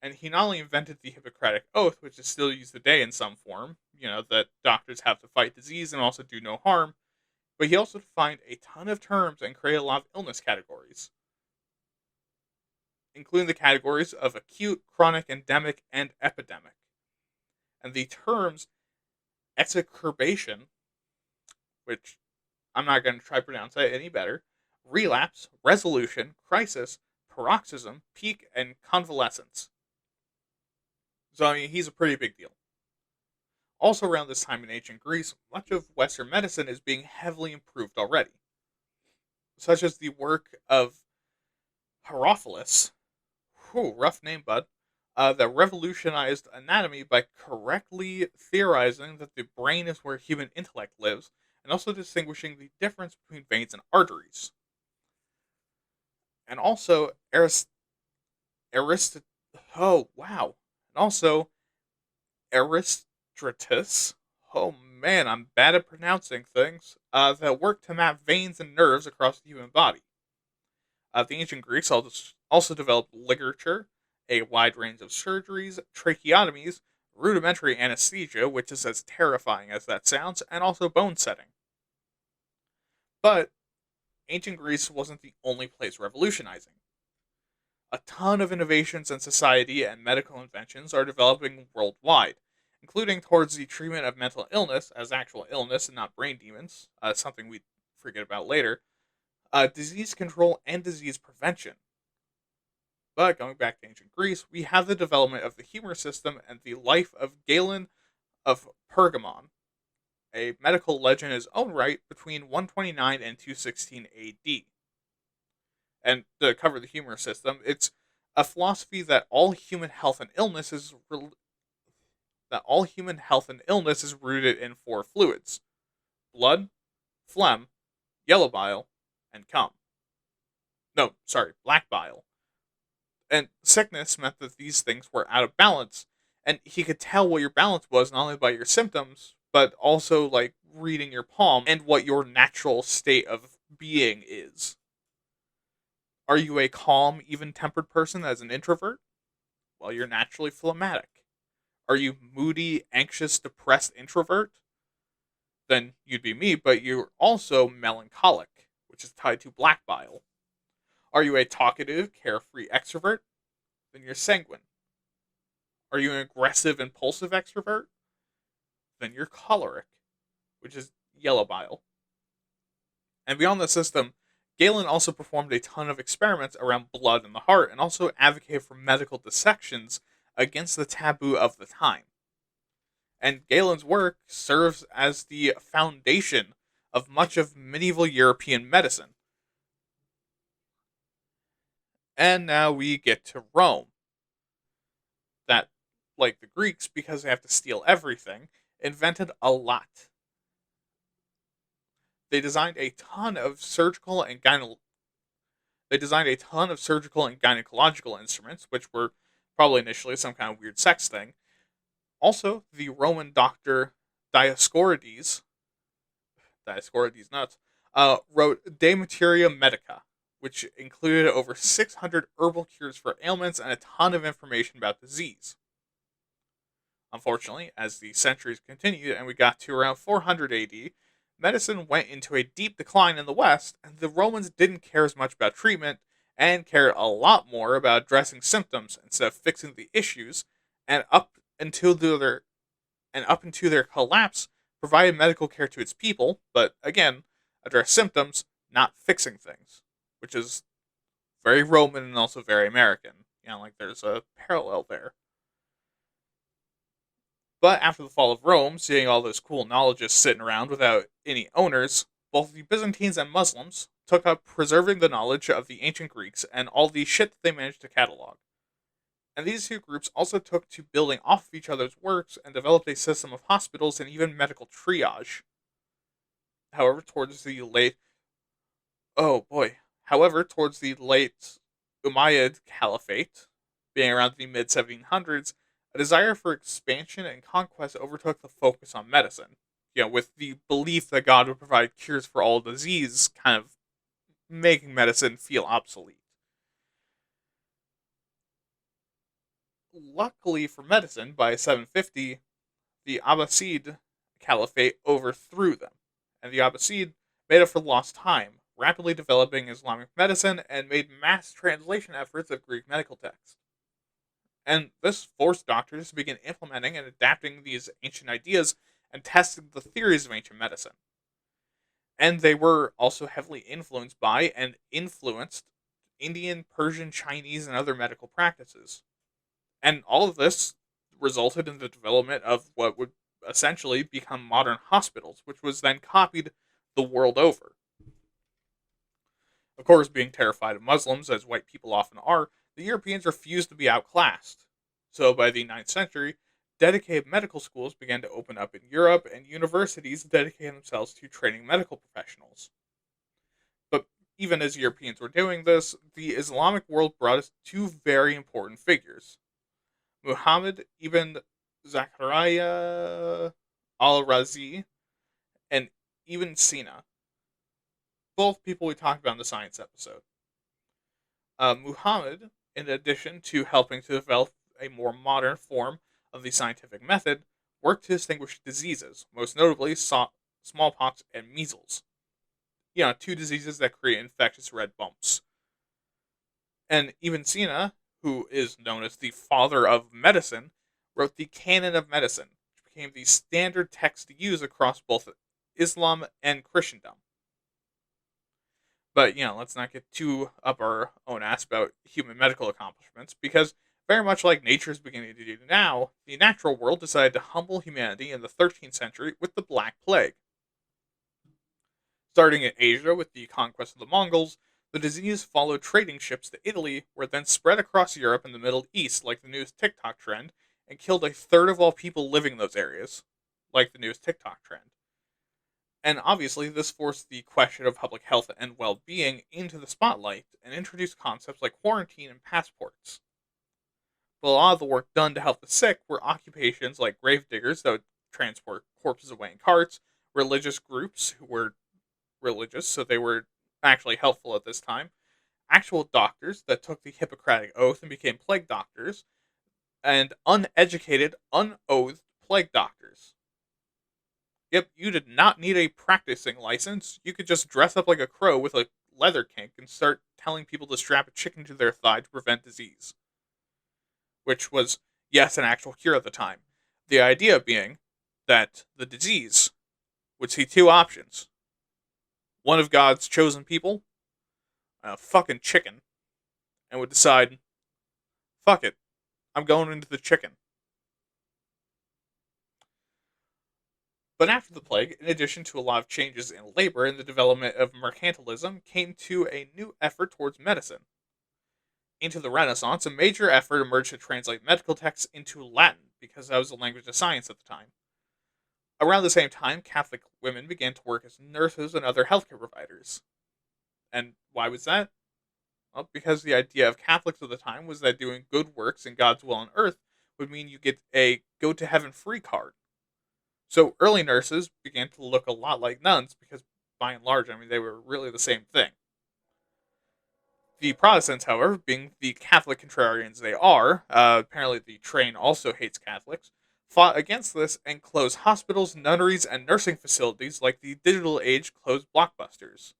And he not only invented the Hippocratic Oath, which is still used today in some form, that doctors have to fight disease and also do no harm. But he also defined a ton of terms and created a lot of illness categories, including the categories of acute, chronic, endemic, and epidemic. And the terms exacerbation, which I'm not going to try to pronounce that any better, relapse, resolution, crisis, paroxysm, peak, and convalescence. So, I mean, he's a pretty big deal. Also, around this time in ancient Greece, much of Western medicine is being heavily improved already, such as the work of Herophilus, rough name, bud, that revolutionized anatomy by correctly theorizing that the brain is where human intellect lives, and also distinguishing the difference between veins and arteries. And also, Arist- oh, wow. And also, Aristotratus, oh man, I'm bad at pronouncing things, that worked to map veins and nerves across the human body. The ancient Greeks also developed ligature, a wide range of surgeries, tracheotomies, rudimentary anesthesia, which is as terrifying as that sounds, and also bone setting. But ancient Greece wasn't the only place revolutionizing. A ton of innovations in society and medical inventions are developing worldwide, including towards the treatment of mental illness as actual illness and not brain demons, something we forget about later, disease control, and disease prevention. But going back to ancient Greece, we have the development of the humor system and the life of Galen of Pergamon, a medical legend in his own right between 129 and 216 AD. And to cover the humor system, it's a philosophy that all human health and illness is rooted in four fluids: blood, phlegm, yellow bile, and cum. No, sorry, black bile. And sickness meant that these things were out of balance, and he could tell what your balance was not only by your symptoms, but also like reading your palm and what your natural state of being is. Are you a calm, even-tempered person as an introvert? Well, you're naturally phlegmatic. Are you moody, anxious, depressed introvert? Then you'd be me, but you're also melancholic, which is tied to black bile. Are you a talkative, carefree extrovert? Then you're sanguine. Are you an aggressive, impulsive extrovert? Then you're choleric, which is yellow bile. And beyond the system, Galen also performed a ton of experiments around blood and the heart, and also advocated for medical dissections against the taboo of the time. And Galen's work serves as the foundation of much of medieval European medicine. And now we get to Rome. That, like the Greeks, because they have to steal everything, invented a lot. They designed a ton of surgical and gynecological instruments, which were probably initially some kind of weird sex thing. Also, the Roman doctor Dioscorides nuts, wrote De Materia Medica, which included over 600 herbal cures for ailments and a ton of information about disease. Unfortunately, as the centuries continued and we got to around 400 AD, medicine went into a deep decline in the West, and the Romans didn't care as much about treatment and cared a lot more about addressing symptoms instead of fixing the issues, and up until their collapse, provided medical care to its people, but again, address symptoms, not fixing things, which is very Roman and also very American. Like there's a parallel there. But after the fall of Rome, seeing all this cool knowledge just sitting around without any owners, both the Byzantines and Muslims took up preserving the knowledge of the ancient Greeks and all the shit that they managed to catalog. And these two groups also took to building off of each other's works and developed a system of hospitals and even medical triage. However, towards the late oh boy. However, towards the late Umayyad Caliphate, being around the mid 1700s, a desire for expansion and conquest overtook the focus on medicine. With the belief that God would provide cures for all disease, kind of making medicine feel obsolete. Luckily for medicine, by 750, the Abbasid Caliphate overthrew them, and the Abbasid made up for lost time, rapidly developing Islamic medicine and made mass translation efforts of Greek medical texts. And this forced doctors to begin implementing and adapting these ancient ideas and testing the theories of ancient medicine. And they were also heavily influenced by and influenced Indian, Persian, Chinese, and other medical practices. And all of this resulted in the development of what would essentially become modern hospitals, which was then copied the world over. Of course, being terrified of Muslims, as white people often are, the Europeans refused to be outclassed. So by the 9th century, dedicated medical schools began to open up in Europe, and universities dedicated themselves to training medical professionals. But even as Europeans were doing this, the Islamic world brought us two very important figures: Muhammad ibn Zakaria al-Razi and Ibn Sina, both people we talked about in the science episode. Muhammad, in addition to helping to develop a more modern form of the scientific method, worked to distinguish diseases, most notably smallpox and measles. Two diseases that create infectious red bumps. And Ibn Sina, who is known as the father of medicine, wrote the Canon of Medicine, which became the standard text to use across both Islam and Christendom. But, let's not get too up our own ass about human medical accomplishments, because very much like nature is beginning to do now, the natural world decided to humble humanity in the 13th century with the Black Plague. Starting in Asia with the conquest of the Mongols, the disease followed trading ships to Italy, where it then spread across Europe and the Middle East like the newest TikTok trend, and killed a third of all people living in those areas, like the newest TikTok trend. And obviously, this forced the question of public health and well-being into the spotlight and introduced concepts like quarantine and passports. But a lot of the work done to help the sick were occupations like grave diggers that would transport corpses away in carts, religious groups who were religious, so they were actually helpful at this time, actual doctors that took the Hippocratic Oath and became plague doctors, and uneducated, unoathed plague doctors. Yep, you did not need a practicing license. You could just dress up like a crow with a leather kink and start telling people to strap a chicken to their thigh to prevent disease. Which was, yes, an actual cure at the time. The idea being that the disease would see two options: one of God's chosen people, a fucking chicken, and would decide, fuck it, I'm going into the chicken. But after the plague, in addition to a lot of changes in labor and the development of mercantilism, came to a new effort towards medicine. Into the Renaissance, a major effort emerged to translate medical texts into Latin, because that was the language of science at the time. Around the same time, Catholic women began to work as nurses and other healthcare providers. And why was that? Well, because the idea of Catholics at the time was that doing good works in God's will on earth would mean you get a go to heaven free card. So early nurses began to look a lot like nuns because, by and large, they were really the same thing. The Protestants, however, being the Catholic contrarians they are, apparently the train also hates Catholics, fought against this and closed hospitals, nunneries, and nursing facilities like the digital age closed Blockbusters.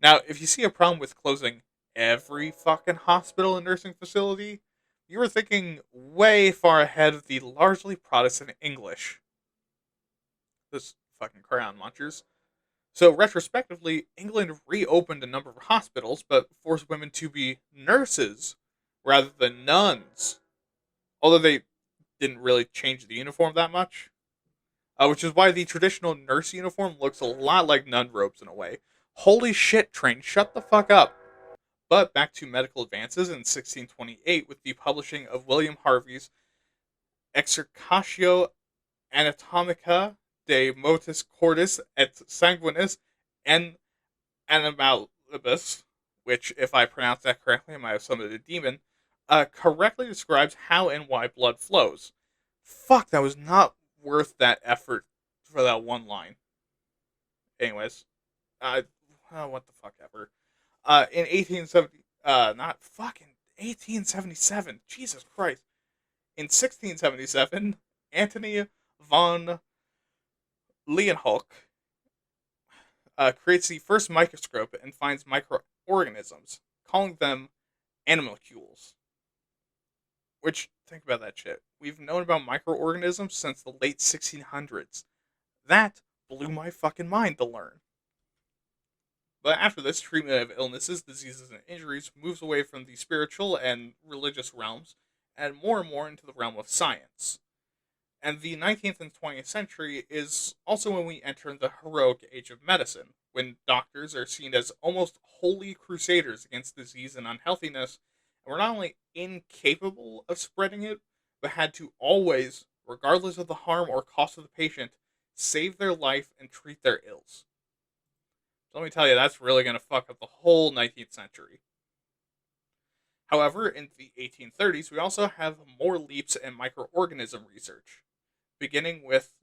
Now, if you see a problem with closing every fucking hospital and nursing facility, you were thinking way far ahead of the largely Protestant English. This fucking crayon munchers. So, retrospectively, England reopened a number of hospitals, but forced women to be nurses rather than nuns. Although they didn't really change the uniform that much. Which is why the traditional nurse uniform looks a lot like nun robes in a way. Holy shit, train, shut the fuck up. But back to medical advances in 1628 with the publishing of William Harvey's Exercatio Anatomica de Motus Cordis et Sanguinis and Animalibus, which, if I pronounce that correctly, I might have summoned a demon, correctly describes how and why blood flows. Fuck, that was not worth that effort for that one line. Anyways, what the fuck ever. In 1870, not fucking 1877, Jesus Christ. In 1677, Antony von Leeuwenhoek creates the first microscope and finds microorganisms, calling them animalcules. Which, think about that shit. We've known about microorganisms since the late 1600s. That blew my fucking mind to learn. But after this, treatment of illnesses, diseases, and injuries moves away from the spiritual and religious realms and more into the realm of science. And the 19th and 20th century is also when we enter the heroic age of medicine, when doctors are seen as almost holy crusaders against disease and unhealthiness, and were not only incapable of spreading it, but had to always, regardless of the harm or cost of the patient, save their life and treat their ills. So let me tell you, that's really going to fuck up the whole 19th century. However, in the 1830s, we also have more leaps in microorganism research, beginning with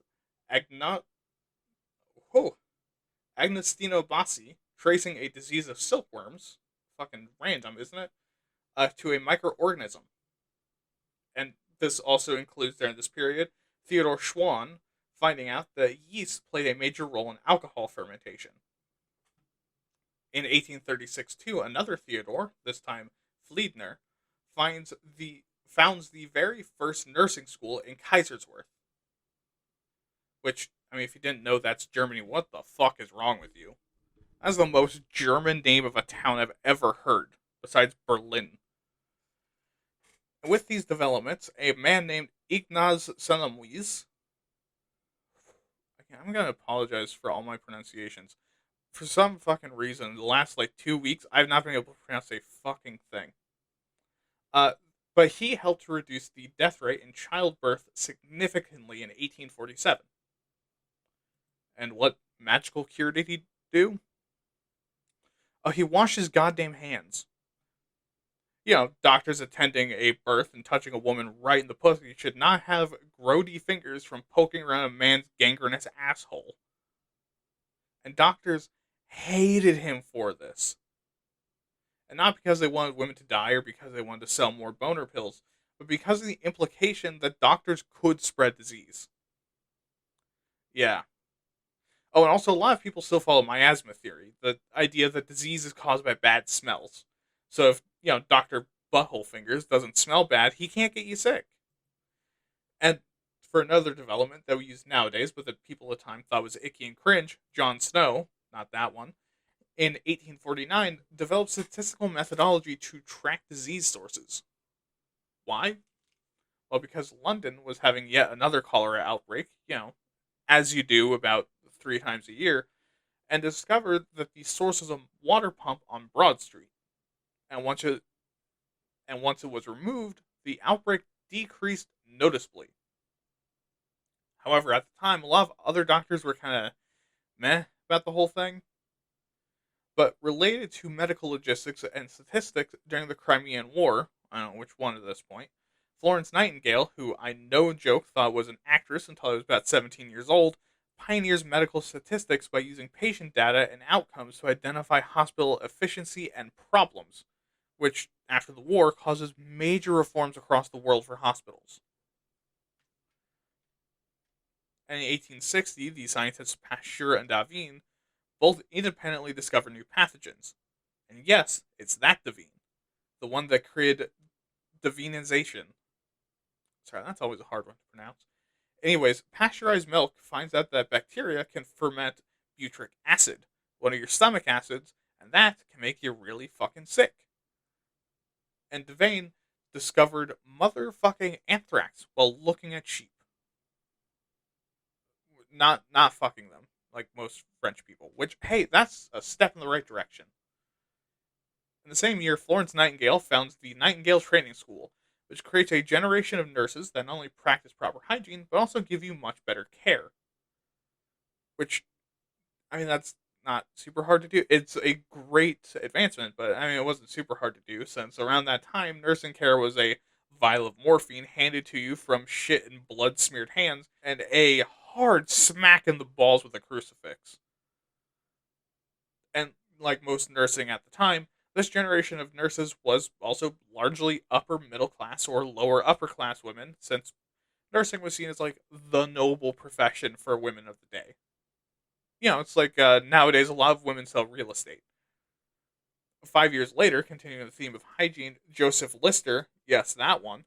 Agna- oh, Agostino Bassi tracing a disease of silkworms, fucking random, isn't it? To a microorganism. And this also includes, during this period, Theodor Schwann finding out that yeast played a major role in alcohol fermentation. In 1836, too, another Theodore, this time Fliedner, founds the very first nursing school in Kaiserswerth. Which, I mean, if you didn't know that's Germany, what the fuck is wrong with you? That's the most German name of a town I've ever heard, besides Berlin. And with these developments, a man named Ignaz Semmelweis, I'm going to apologize for all my pronunciations. For some fucking reason, the last like 2 weeks, I've not been able to pronounce a fucking thing. Uh, but he helped to reduce the death rate in childbirth significantly in 1847. And what magical cure did he do? Oh, he washed his goddamn hands. You know, doctors attending a birth and touching a woman right in the pussy should not have grody fingers from poking around a man's gangrenous asshole. And doctors hated him for this. And not because they wanted women to die or because they wanted to sell more boner pills, but because of the implication that doctors could spread disease. Yeah. Oh, and also a lot of people still follow miasma theory, the idea that disease is caused by bad smells. So if, Dr. Butthole Fingers doesn't smell bad, he can't get you sick. And for another development that we use nowadays, but that people at the time thought was icky and cringe, Jon Snow, not that one, in 1849 developed statistical methodology to track disease sources. Why? Well, because London was having yet another cholera outbreak, as you do about 3 times a year, and discovered that the source was a water pump on Broad Street. And once it was removed, the outbreak decreased noticeably. However, at the time, a lot of other doctors were kind of meh about the whole thing. But related to medical logistics and statistics during the Crimean War, I don't know which one at this point, Florence Nightingale, who I no joke thought was an actress until I was about 17 years old, pioneers medical statistics by using patient data and outcomes to identify hospital efficiency and problems, which, after the war, causes major reforms across the world for hospitals. And in 1860, the scientists Pasteur and Davin both independently discovered new pathogens. And yes, it's that Davin, the one that created Davinization. Sorry, that's always a hard one to pronounce. Anyways, pasteurized milk finds out that bacteria can ferment butyric acid, one of your stomach acids, and that can make you really fucking sick. And Devane discovered motherfucking anthrax while looking at sheep. Not fucking them, like most French people. Which, hey, that's a step in the right direction. In the same year, Florence Nightingale founds the Nightingale Training School, which creates a generation of nurses that not only practice proper hygiene, but also give you much better care. Which, I mean, that's not super hard to do. It's a great advancement, but I mean, it wasn't super hard to do since around that time, nursing care was a vial of morphine handed to you from shit and blood smeared hands and a hard smack in the balls with a crucifix. And like most nursing at the time, this generation of nurses was also largely upper middle class or lower upper class women, since nursing was seen as like the noble profession for women of the day. It's like nowadays a lot of women sell real estate. 5 years later, continuing the theme of hygiene, Joseph Lister, yes, that one,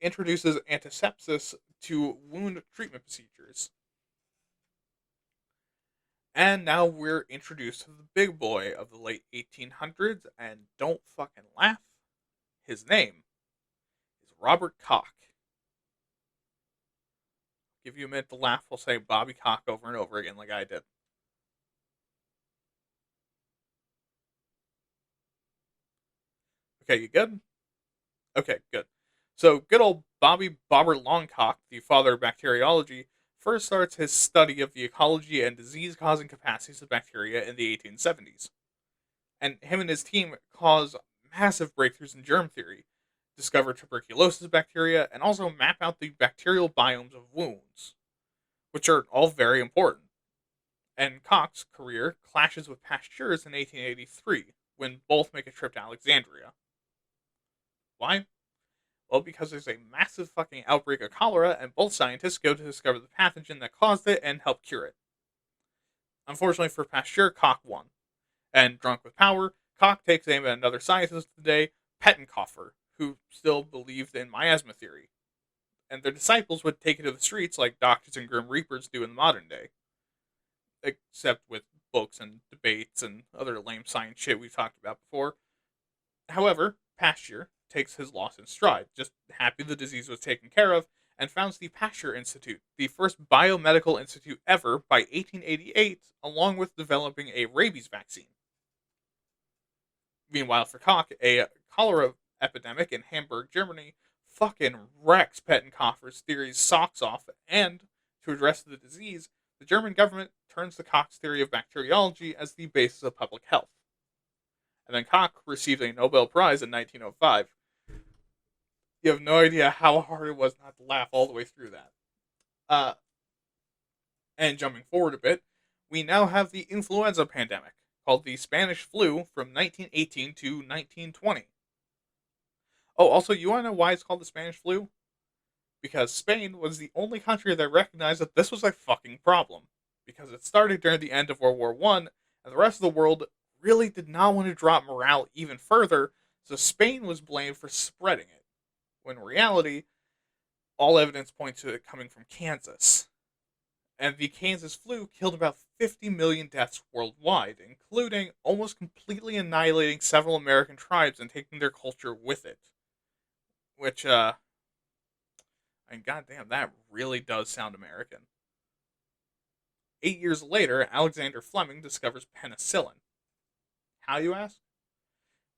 introduces antisepsis to wound treatment procedures. And now we're introduced to the big boy of the late 1800s, and don't fucking laugh, his name is Robert Koch. Give you a minute to laugh, we'll say Bobby Koch over and over again like I did. Okay, you good? Okay, good. So, good old Bobby Bobber Longcock, the father of bacteriology, first starts his study of the ecology and disease causing capacities of bacteria in the 1870s. And him and his team cause massive breakthroughs in germ theory, discover tuberculosis bacteria, and also map out the bacterial biomes of wounds, which are all very important. And Koch's career clashes with Pasteur's in 1883, when both make a trip to Alexandria. Why? Well, because there's a massive fucking outbreak of cholera, and both scientists go to discover the pathogen that caused it and help cure it. Unfortunately for Pasteur, Koch won. And drunk with power, Koch takes aim at another scientist of the day, Pettenkofer, who still believed in miasma theory. And their disciples would take it to the streets like doctors and grim reapers do in the modern day. Except with books and debates and other lame science shit we've talked about before. However, Pasteur takes his loss in stride, just happy the disease was taken care of, and founds the Pasteur Institute, the first biomedical institute ever, by 1888, along with developing a rabies vaccine. Meanwhile, for Koch, a cholera epidemic in Hamburg, Germany, fucking wrecks Pettenkofer's theories socks off, and to address the disease, the German government turns to Koch's theory of bacteriology as the basis of public health. And then Koch received a Nobel Prize in 1905. You have no idea how hard it was not to laugh all the way through that. And jumping forward a bit, we now have the influenza pandemic, called the Spanish flu from 1918 to 1920. Oh, also, you want to know why it's called the Spanish flu? Because Spain was the only country that recognized that this was a fucking problem. Because it started during the end of World War I, and the rest of the world really did not want to drop morale even further, so Spain was blamed for spreading it. When in reality, all evidence points to it coming from Kansas. And the Kansas flu killed about 50 million deaths worldwide, including almost completely annihilating several American tribes and taking their culture with it. Which, and goddamn, that really does sound American. 8 years later, Alexander Fleming discovers penicillin. How, you ask?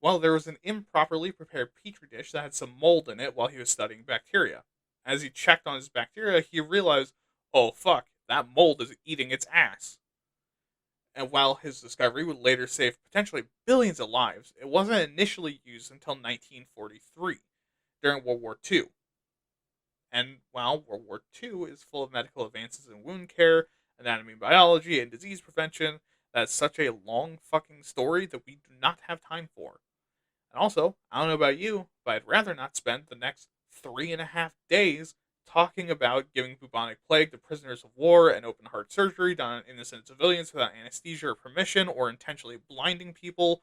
Well, there was an improperly prepared petri dish that had some mold in it while he was studying bacteria. As he checked on his bacteria, he realized, oh fuck, that mold is eating its ass. And while his discovery would later save potentially billions of lives, it wasn't initially used until 1943, during World War II. And while World War II is full of medical advances in wound care, anatomy and biology, and disease prevention, that's such a long fucking story that we do not have time for. And also, I don't know about you, but I'd rather not spend the next 3.5 days talking about giving bubonic plague to prisoners of war and open heart surgery done on innocent civilians without anesthesia or permission, or intentionally blinding people.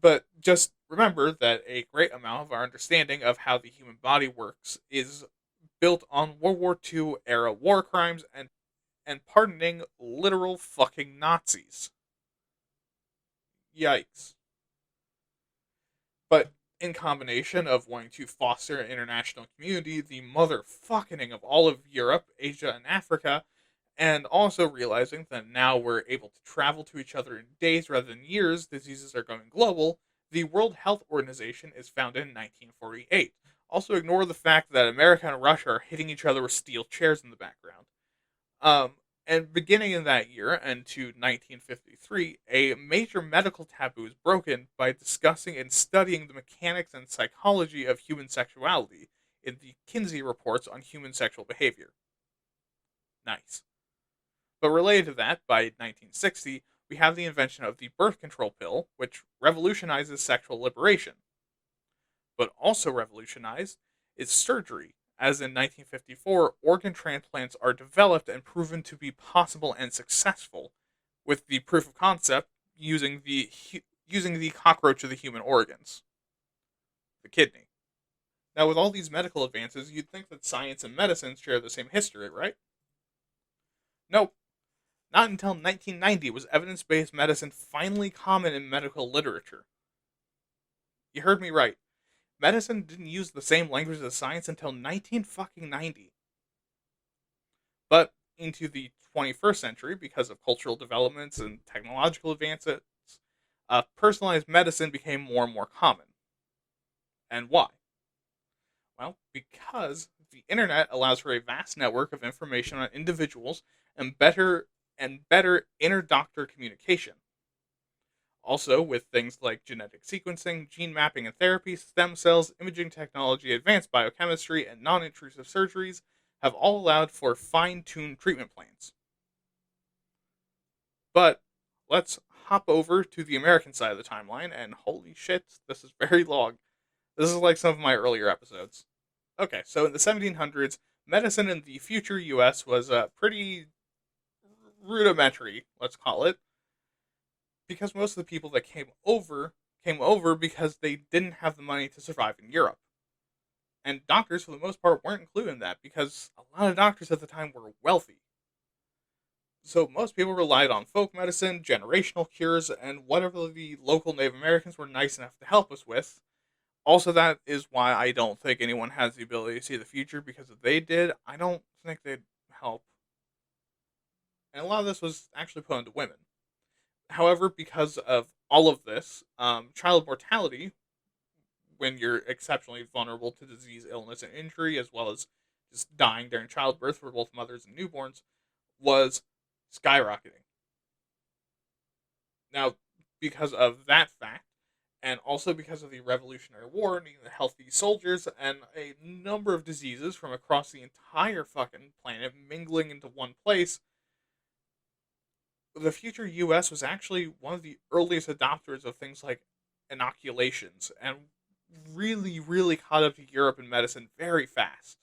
But just remember that a great amount of our understanding of how the human body works is built on World War II era war crimes and pardoning literal fucking Nazis. Yikes. But in combination of wanting to foster an international community, the motherfucking of all of Europe, Asia, and Africa, and also realizing that now we're able to travel to each other in days rather than years, diseases are going global, the World Health Organization is founded in 1948. Also ignore the fact that America and Russia are hitting each other with steel chairs in the background. And beginning in that year and to 1953, a major medical taboo is broken by discussing and studying the mechanics and psychology of human sexuality in the Kinsey reports on human sexual behavior. Nice. But related to that, by 1960, we have the invention of the birth control pill, which revolutionizes sexual liberation. But also revolutionized is surgery, as in 1954, organ transplants are developed and proven to be possible and successful, with the proof of concept using the cockroach of the human organs, the kidney. Now, with all these medical advances, you'd think that science and medicine share the same history, right? Nope. Not until 1990 was evidence-based medicine finally common in medical literature. You heard me right. Medicine didn't use the same language as science until 1990. But into the 21st century, because of cultural developments and technological advances, personalized medicine became more and more common. And why? Well, because the internet allows for a vast network of information on individuals and better inter-doctor communication. Also, with things like genetic sequencing, gene mapping and therapy, stem cells, imaging technology, advanced biochemistry, and non intrusive surgeries have all allowed for fine tuned treatment plans. But let's hop over to the American side of the timeline, and holy shit, this is very long. This is like some of my earlier episodes. Okay, so in the 1700s, medicine in the future US was pretty rudimentary, let's call it, because most of the people that came over because they didn't have the money to survive in Europe. And doctors, for the most part, weren't included in that because a lot of doctors at the time were wealthy. So most people relied on folk medicine, generational cures, and whatever the local Native Americans were nice enough to help us with. Also, that is why I don't think anyone has the ability to see the future, because if they did, I don't think they'd help. And a lot of this was actually put onto women. However, because of all of this, child mortality, when you're exceptionally vulnerable to disease, illness, and injury, as well as just dying during childbirth for both mothers and newborns, was skyrocketing. Now, because of that fact, and also because of the Revolutionary War needing the healthy soldiers and a number of diseases from across the entire fucking planet mingling into one place, the future US was actually one of the earliest adopters of things like inoculations and really, really caught up to Europe in medicine very fast.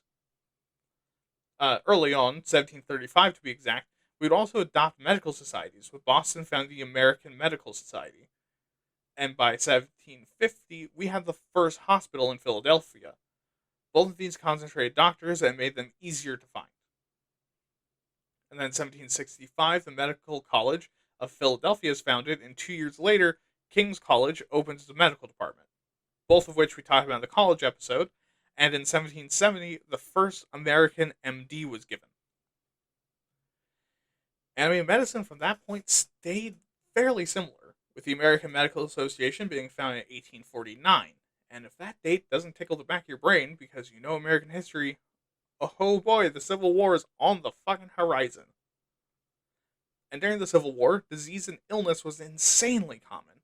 Early on, 1735 to be exact, we would also adopt medical societies, with Boston founding the American Medical Society. And by 1750, we had the first hospital in Philadelphia. Both of these concentrated doctors and made them easier to find. And then 1765, the Medical College of Philadelphia is founded, and 2 years later, King's College opens the medical department, both of which we talked about in the college episode, and in 1770, the first American MD was given. And I mean, medicine from that point stayed fairly similar, with the American Medical Association being founded in 1849. And if that date doesn't tickle the back of your brain, because you know American history, oh boy, the Civil War is on the fucking horizon. And during the Civil War, disease and illness was insanely common.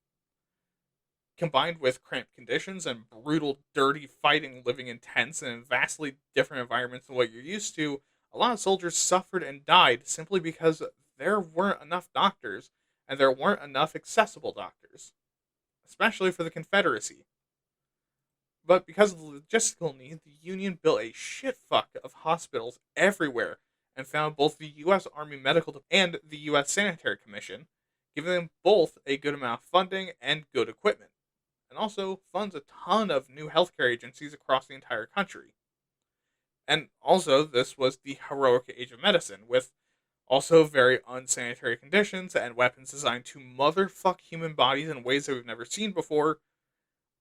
Combined with cramped conditions and brutal, dirty fighting living in tents and in vastly different environments than what you're used to, a lot of soldiers suffered and died simply because there weren't enough doctors and there weren't enough accessible doctors, especially for the Confederacy. But because of the logistical need, the Union built a shitfuck of hospitals everywhere and found both the U.S. Army Medical and the U.S. Sanitary Commission, giving them both a good amount of funding and good equipment, and also funds a ton of new healthcare agencies across the entire country. And also, this was the heroic age of medicine, with also very unsanitary conditions and weapons designed to motherfuck human bodies in ways that we've never seen before.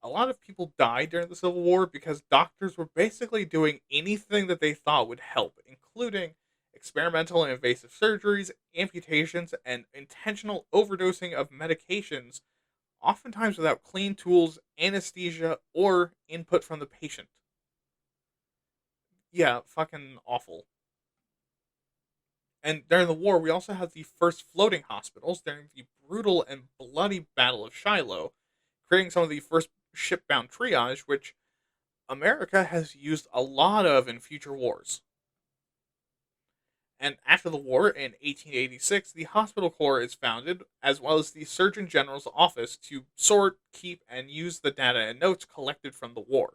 A lot of people died during the Civil War because doctors were basically doing anything that they thought would help, including experimental and invasive surgeries, amputations, and intentional overdosing of medications, oftentimes without clean tools, anesthesia, or input from the patient. Yeah, fucking awful. And during the war, we also had the first floating hospitals during the brutal and bloody Battle of Shiloh, creating some of the first shipbound triage, which America has used a lot of in future wars. And after the war, in 1886, the Hospital Corps is founded, as well as the Surgeon General's office, to sort, keep, and use the data and notes collected from the war.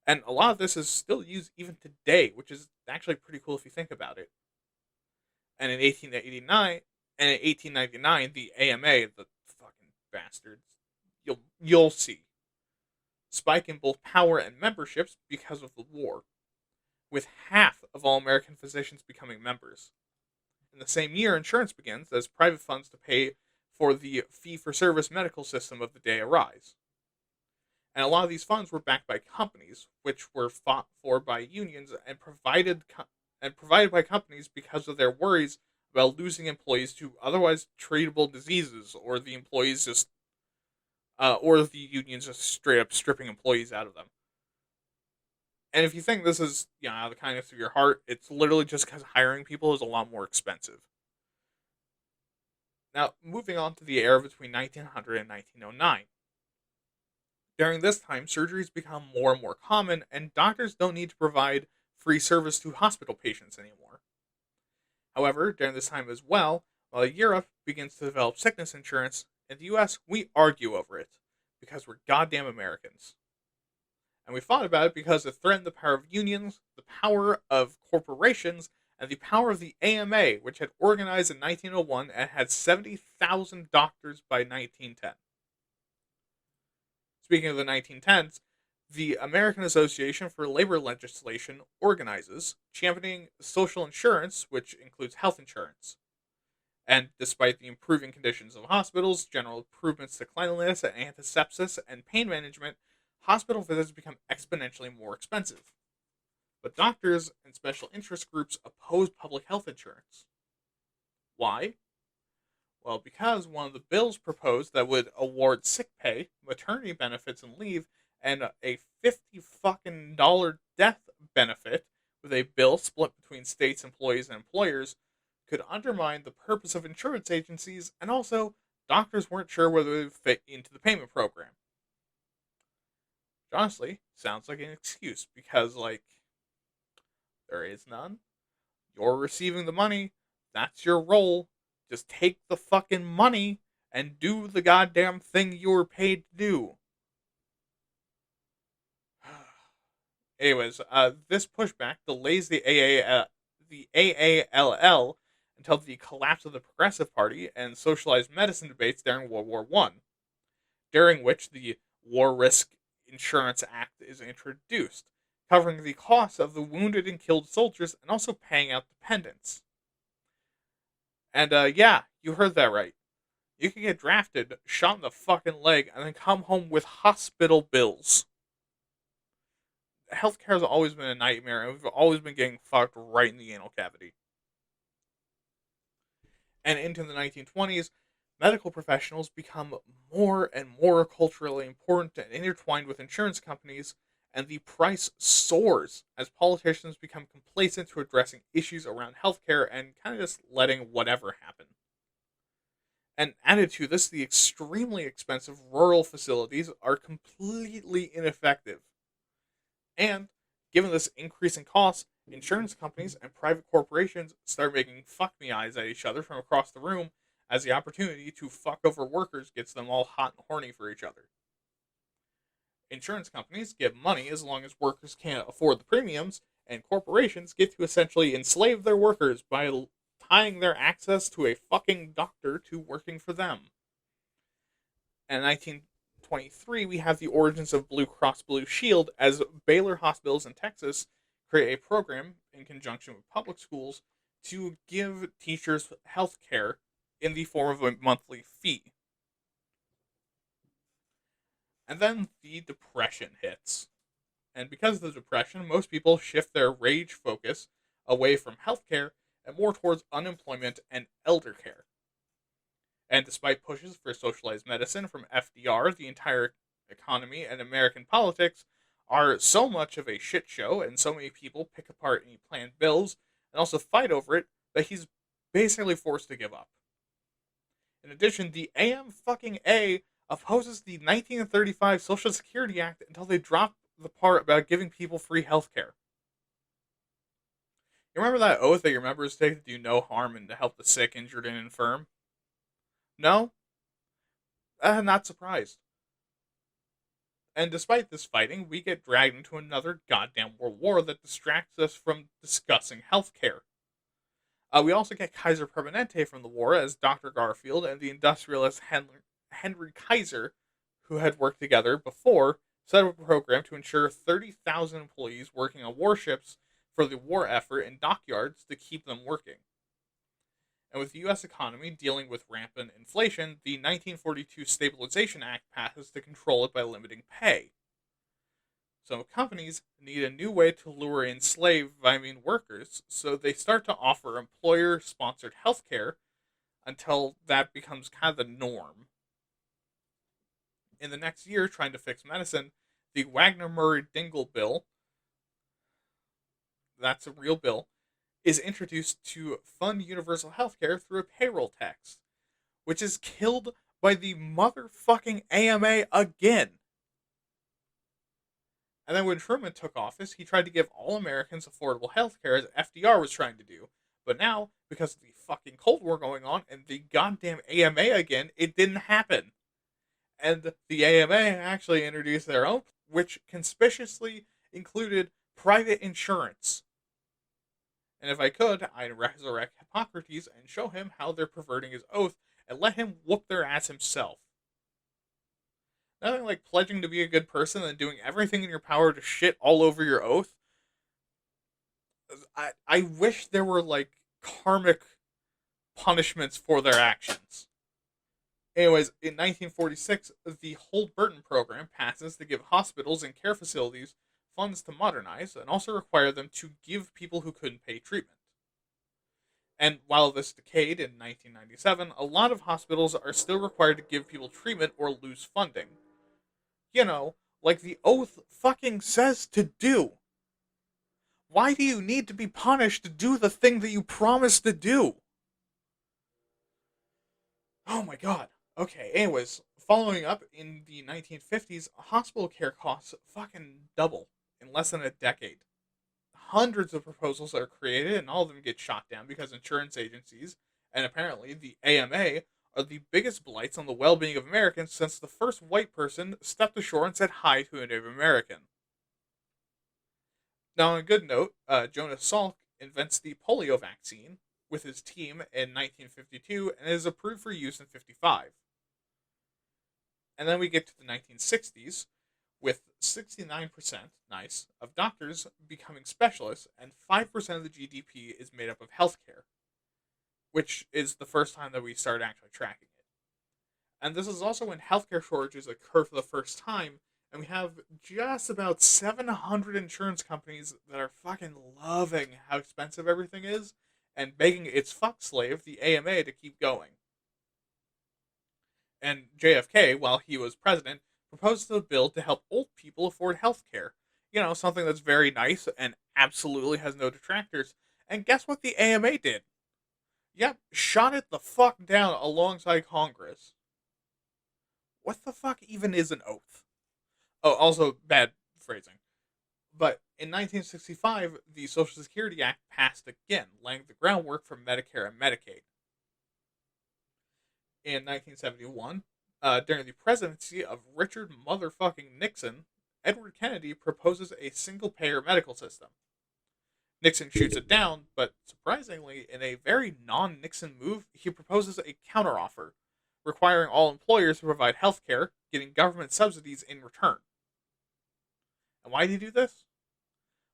And a lot of this is still used even today, which is actually pretty cool if you think about it. And in 1889 and in 1899, the AMA, the fucking bastards, you'll see spike in both power and memberships because of the war, with half of all American physicians becoming members. In the same year, insurance begins as private funds to pay for the fee-for-service medical system of the day arise. And a lot of these funds were backed by companies, which were fought for by unions and provided by companies because of their worries about losing employees to otherwise treatable diseases, or the employees just, or the unions just straight up stripping employees out of them. And if you think this is, out of the kindness of your heart, it's literally just because hiring people is a lot more expensive. Now, moving on to the era between 1900 and 1909. During this time, surgeries become more and more common, and doctors don't need to provide free service to hospital patients anymore. However, during this time as well, while Europe begins to develop sickness insurance, in the US, we argue over it, because we're goddamn Americans. And we fought about it because it threatened the power of unions, the power of corporations, and the power of the AMA, which had organized in 1901 and had 70,000 doctors by 1910. Speaking of the 1910s, the American Association for Labor Legislation organizes, championing social insurance, which includes health insurance. And despite the improving conditions of hospitals, general improvements to cleanliness, and antisepsis, and pain management, hospital visits become exponentially more expensive. But doctors and special interest groups oppose public health insurance. Why? Well, because one of the bills proposed that would award sick pay, maternity benefits and leave, and a $50 fucking death benefit with a bill split between states, employees, and employers could undermine the purpose of insurance agencies, and also doctors weren't sure whether they would fit into the payment program. Which honestly sounds like an excuse because, there is none. You're receiving the money. That's your role. Just take the fucking money and do the goddamn thing you were paid to do. Anyways, this pushback delays the AALL until the collapse of the Progressive Party and socialized medicine debates during World War I, during which the War Risk Insurance Act is introduced, covering the costs of the wounded and killed soldiers and also paying out dependents. And yeah, you heard that right. You can get drafted, shot in the fucking leg, and then come home with hospital bills. Healthcare has always been a nightmare, and we've always been getting fucked right in the anal cavity. And into the 1920s, medical professionals become more and more culturally important and intertwined with insurance companies, and the price soars as politicians become complacent to addressing issues around healthcare and kind of just letting whatever happen. And added to this, the extremely expensive rural facilities are completely ineffective. And given this increase in costs, insurance companies and private corporations start making fuck me eyes at each other from across the room, as the opportunity to fuck over workers gets them all hot and horny for each other. Insurance companies give money as long as workers can't afford the premiums, and corporations get to essentially enslave their workers by tying their access to a fucking doctor to working for them. And in 1923, we have the origins of Blue Cross Blue Shield, as Baylor hospitals in Texas create a program in conjunction with public schools to give teachers health care in the form of a monthly fee. And then the Depression hits. And because of the Depression, most people shift their rage focus away from healthcare and more towards unemployment and elder care. And despite pushes for socialized medicine from FDR, the entire economy and American politics are so much of a shit show, and so many people pick apart any planned bills and also fight over it, that he's basically forced to give up. In addition, the AMA opposes the 1935 Social Security Act until they drop the part about giving people free health care. You remember that oath that your members take to do no harm and to help the sick, injured, and infirm? No? Not surprised. And despite this fighting, we get dragged into another goddamn world war that distracts us from discussing healthcare. We also get Kaiser Permanente from the war as Dr. Garfield and the industrialist Henry Kaiser, who had worked together before, set up a program to ensure 30,000 employees working on warships for the war effort in dockyards to keep them working. And with the U.S. economy dealing with rampant inflation, the 1942 Stabilization Act passes to control it by limiting pay. So companies need a new way to lure in workers, so they start to offer employer-sponsored healthcare until that becomes kind of the norm. In the next year, trying to fix medicine, the Wagner-Murray-Dingle bill, that's a real bill, is introduced to fund universal healthcare through a payroll tax, which is killed by the motherfucking AMA again. And then when Truman took office, he tried to give all Americans affordable healthcare as FDR was trying to do. But now, because of the fucking Cold War going on and the goddamn AMA again, it didn't happen. And the AMA actually introduced their own, which conspicuously included private insurance. And if I could, I'd resurrect Hippocrates and show him how they're perverting his oath and let him whoop their ass himself. Nothing like pledging to be a good person and doing everything in your power to shit all over your oath. I wish there were, like, karmic punishments for their actions. Anyways, in 1946, the Holt-Burton program passes to give hospitals and care facilities funds to modernize and also require them to give people who couldn't pay treatment. And while this decayed in 1997, a lot of hospitals are still required to give people treatment or lose funding. You know, like the oath fucking says to do. Why do you need to be punished to do the thing that you promised to do? Oh my god. Okay, anyways, following up, in the 1950s, hospital care costs fucking double in less than a decade. Hundreds of proposals are created, and all of them get shot down because insurance agencies, and apparently the AMA, are the biggest blights on the well-being of Americans since the first white person stepped ashore and said hi to a Native American. Now, on a good note, Jonas Salk invents the polio vaccine with his team in 1952 and is approved for use in 55. And then we get to the 1960s, with 69%, nice, of doctors becoming specialists, and 5% of the GDP is made up of healthcare, which is the first time that we start actually tracking it. And this is also when healthcare shortages occur for the first time, and we have just about 700 insurance companies that are fucking loving how expensive everything is, and begging its fuck slave, the AMA, to keep going. And JFK, while he was president, proposed a bill to help old people afford health care. You know, something that's very nice and absolutely has no detractors. And guess what the AMA did? Yep, shot it the fuck down alongside Congress. What the fuck even is an oath? Oh, also, bad phrasing. But in 1965, the Social Security Act passed again, laying the groundwork for Medicare and Medicaid. In 1971, during the presidency of Richard motherfucking Nixon, Edward Kennedy proposes a single-payer medical system. Nixon shoots it down, but surprisingly, in a very non-Nixon move, he proposes a counteroffer, requiring all employers to provide health care, getting government subsidies in return. And why did he do this?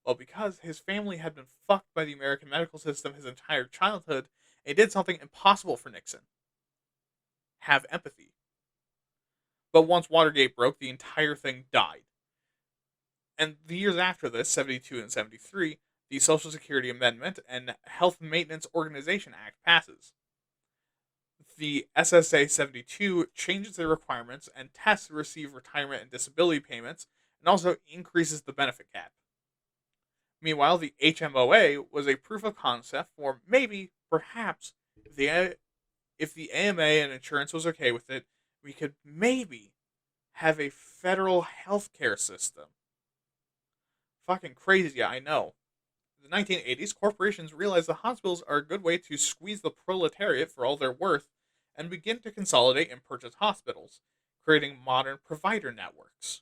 Well, because his family had been fucked by the American medical system his entire childhood, and he did something impossible for Nixon. Have empathy. But once Watergate broke, the entire thing died. And the years after this, 72 and 73, the Social Security Amendment and Health Maintenance Organization Act passes. The SSA 72 changes the requirements and tests to receive retirement and disability payments, and also increases the benefit cap. Meanwhile, the HMOA was a proof of concept for maybe, perhaps, if the AMA and insurance was okay with it, we could maybe have a federal healthcare system. Fucking crazy, I know. In the 1980s, corporations realized the hospitals are a good way to squeeze the proletariat for all they're worth and begin to consolidate and purchase hospitals, creating modern provider networks.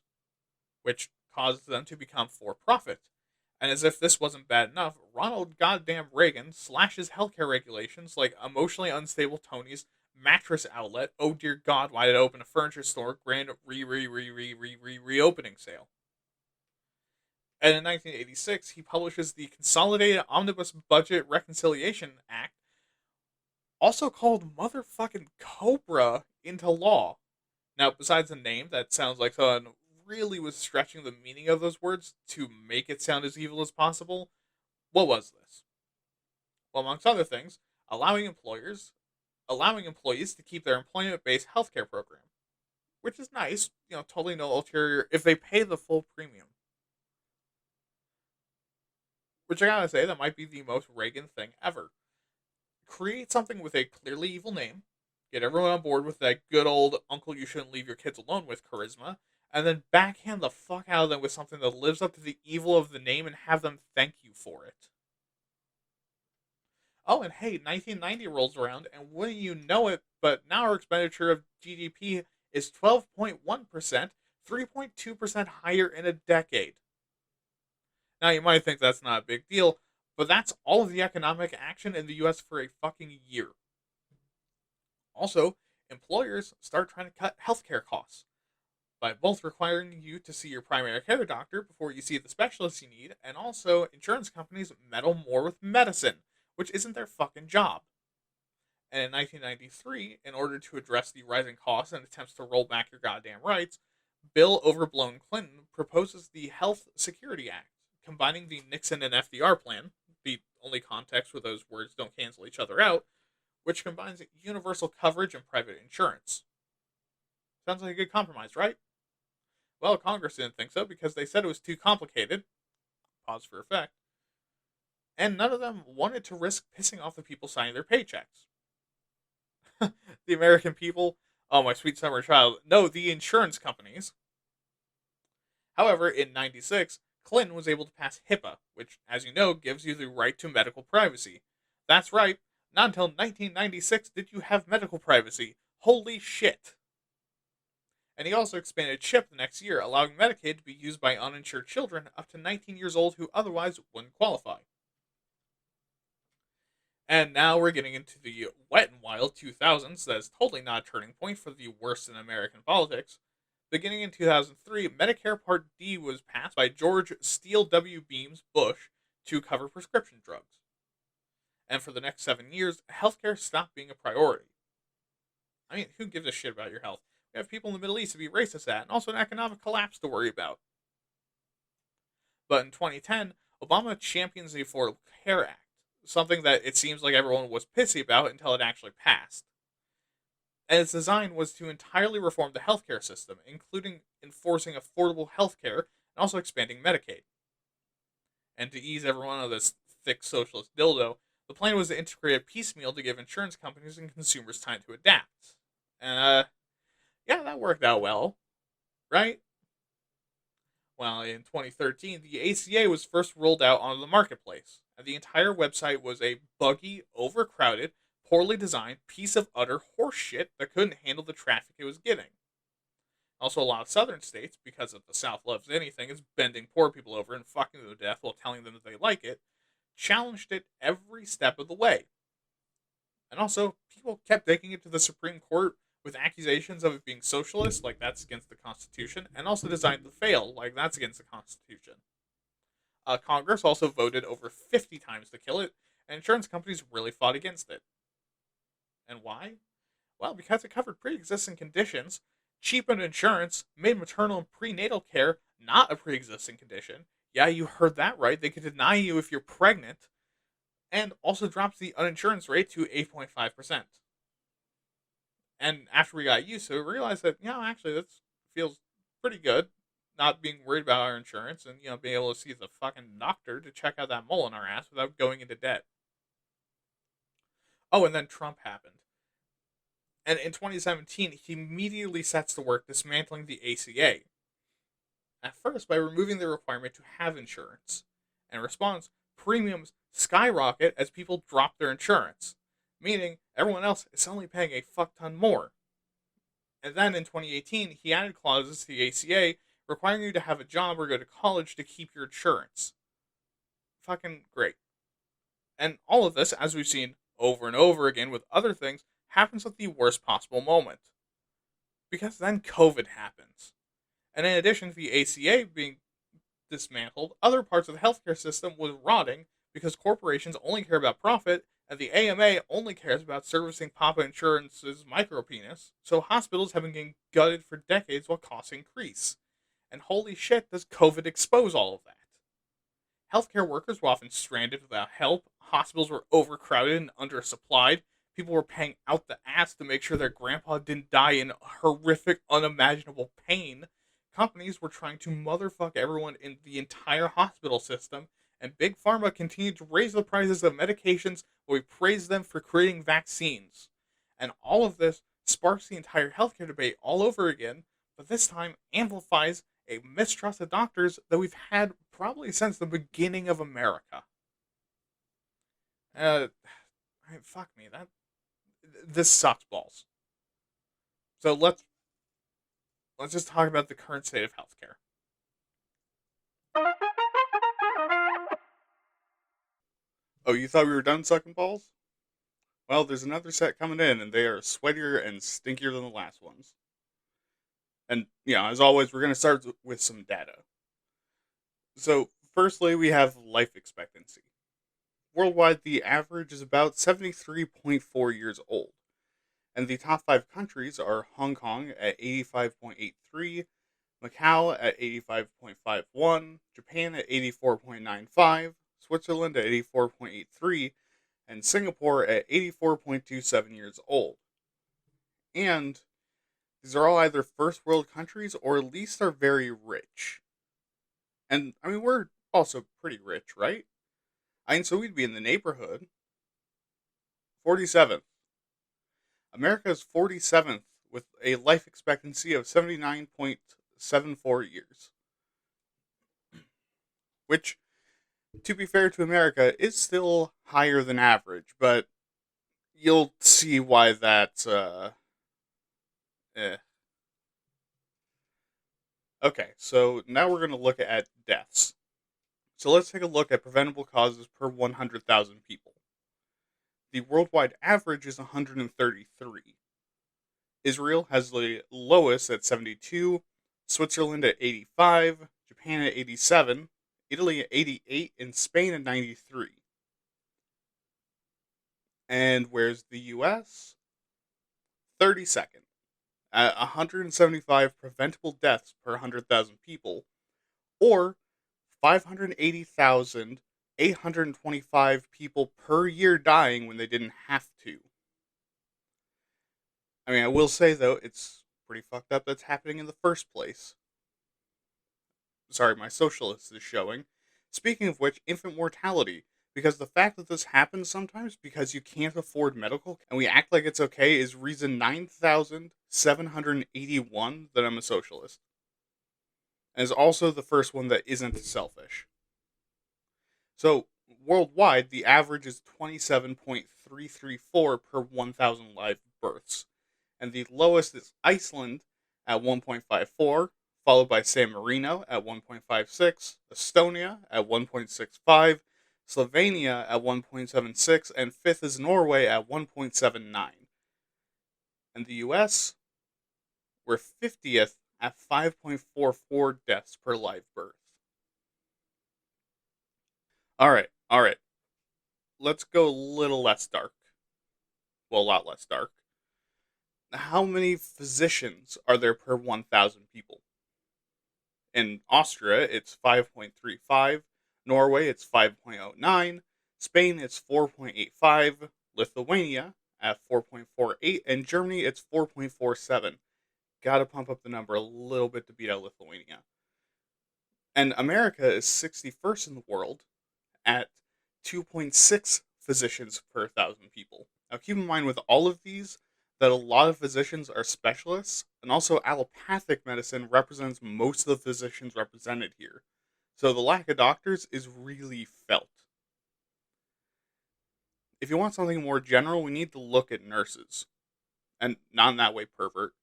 which causes them to become for profit. And as if this wasn't bad enough, Ronald Goddamn Reagan slashes healthcare regulations like emotionally unstable Tony's mattress outlet. Oh dear God, why did I open a furniture store? Grand reopening sale. And in 1986, he publishes the Consolidated Omnibus Budget Reconciliation Act, also called motherfucking Cobra, into law. Now, besides the name, that sounds like someone really was stretching the meaning of those words to make it sound as evil as possible. What was this? Well, amongst other things, allowing allowing employees to keep their employment-based healthcare program, which is nice. Totally no ulterior if they pay the full premium. Which I gotta say, that might be the most Reagan thing ever. Create something with a clearly evil name, get everyone on board with that good old uncle you shouldn't leave your kids alone with charisma, and then backhand the fuck out of them with something that lives up to the evil of the name and have them thank you for it. Oh, and hey, 1990 rolls around, and wouldn't you know it, but now our expenditure of GDP is 12.1%, 3.2% higher in a decade. Now, you might think that's not a big deal, but that's all of the economic action in the US for a fucking year. Also, employers start trying to cut healthcare costs by both requiring you to see your primary care doctor before you see the specialist you need, and also insurance companies meddle more with medicine, which isn't their fucking job. And in 1993, in order to address the rising costs and attempts to roll back your goddamn rights, Bill Overblown Clinton proposes the Health Security Act, combining the Nixon and FDR plan, the only context where those words don't cancel each other out, which combines universal coverage and private insurance. Sounds like a good compromise, right? Well, Congress didn't think so because they said it was too complicated. Pause for effect. And none of them wanted to risk pissing off the people signing their paychecks. The American people, oh my sweet summer child, no, the insurance companies. However, in 96, Clinton was able to pass HIPAA, which, as you know, gives you the right to medical privacy. That's right, not until 1996 did you have medical privacy. Holy shit. And he also expanded CHIP the next year, allowing Medicaid to be used by uninsured children up to 19 years old who otherwise wouldn't qualify. And now we're getting into the wet and wild 2000s. That is totally not a turning point for the worst in American politics. Beginning in 2003, Medicare Part D was passed by George Steele W. Beams Bush to cover prescription drugs. And for the next 7 years, healthcare stopped being a priority. I mean, who gives a shit about your health? We have people in the Middle East to be racist at, and also an economic collapse to worry about. But in 2010, Obama champions the Affordable Care Act, something that it seems like everyone was pissy about until it actually passed. And its design was to entirely reform the healthcare system, including enforcing affordable healthcare and also expanding Medicaid. And to ease everyone of this thick socialist dildo, the plan was to integrate a piecemeal to give insurance companies and consumers time to adapt. And, yeah, that worked out well, right? Well, in 2013, the ACA was first rolled out onto the marketplace, and the entire website was a buggy, overcrowded, poorly designed piece of utter horseshit that couldn't handle the traffic it was getting. Also, a lot of southern states, because of the South loves anything, is bending poor people over and fucking them to death while telling them that they like it, challenged it every step of the way. And also, people kept taking it to the Supreme Court with accusations of it being socialist, like that's against the Constitution, and also designed to fail, like that's against the Constitution. Congress also voted over 50 times to kill it, and insurance companies really fought against it. And why? Well, because it covered pre-existing conditions, cheapened insurance, made maternal and prenatal care not a pre-existing condition. Yeah, you heard that right. They could deny you if you're pregnant, and also dropped the uninsurance rate to 8.5%. And after we got used to it, we realized that, actually, that feels pretty good. Not being worried about our insurance and, being able to see the fucking doctor to check out that mole in our ass without going into debt. Oh, and then Trump happened. And in 2017, he immediately sets to work dismantling the ACA. At first, by removing the requirement to have insurance. In response, premiums skyrocket as people drop their insurance, meaning everyone else is suddenly paying a fuck ton more. And then in 2018, he added clauses to the ACA requiring you to have a job or go to college to keep your insurance. Fucking great. And all of this, as we've seen over and over again with other things, happens at the worst possible moment. Because then COVID happens. And in addition to the ACA being dismantled, other parts of the healthcare system was rotting because corporations only care about profit and the AMA only cares about servicing Papa Insurance's micropenis, so hospitals have been getting gutted for decades while costs increase. And holy shit, does COVID expose all of that? Healthcare workers were often stranded without help, hospitals were overcrowded and undersupplied, people were paying out the ass to make sure their grandpa didn't die in horrific, unimaginable pain. Companies were trying to motherfuck everyone in the entire hospital system, and Big Pharma continued to raise the prices of medications while we praised them for creating vaccines. And all of this sparks the entire healthcare debate all over again, but this time amplifies a mistrust of doctors that we've had probably since the beginning of America. Uh, Fuck me, that this sucks balls. So let's just talk about the current state of healthcare. Oh, you thought we were done sucking balls? Well, there's another set coming in, and they are sweatier and stinkier than the last ones. And, as always, we're going to start with some data. So, firstly, we have life expectancy. Worldwide, the average is about 73.4 years old. And the top 5 countries are Hong Kong at 85.83, Macau at 85.51, Japan at 84.95, Switzerland at 84.83, and Singapore at 84.27 years old. And these are all either first world countries or at least are very rich. And I mean, we're also pretty rich, right? I mean, so we'd be in the neighborhood. 47th. America is 47th with a life expectancy of 79.74 years. Which, to be fair to America, is still higher than average, but you'll see why that's, eh. Okay, so now we're going to look at deaths. So let's take a look at preventable causes per 100,000 people. The worldwide average is 133. Israel has the lowest at 72, Switzerland at 85, Japan at 87, Italy at 88, and Spain at 93. And where's the US? 32nd, at 175 preventable deaths per 100,000 people, or 580,825 people per year dying when they didn't have to. I mean, I will say, though, it's pretty fucked up that's happening in the first place. Sorry, my socialist is showing. Speaking of which, infant mortality. Because the fact that this happens sometimes because you can't afford medical and we act like it's okay is reason 9,781 that I'm a socialist. And is also the first one that isn't selfish. So, worldwide, the average is 27.334 per 1,000 live births. And the lowest is Iceland at 1.54, followed by San Marino at 1.56, Estonia at 1.65, Slovenia at 1.76, and fifth is Norway at 1.79. And the US, we're 50th at 5.44 deaths per live birth. Alright. Let's go a little less dark. Well, a lot less dark. How many physicians are there per 1,000 people? In Austria, it's 5.35. Norway, it's 5.09. Spain, it's 4.85. Lithuania at 4.48. And Germany, it's 4.47. Gotta pump up the number a little bit to beat out Lithuania. And America is 61st in the world at 2.6 physicians per 1,000 people. Now, keep in mind with all of these that a lot of physicians are specialists, and also allopathic medicine represents most of the physicians represented here. So the lack of doctors is really felt. If you want something more general, we need to look at nurses. And not in that way, pervert.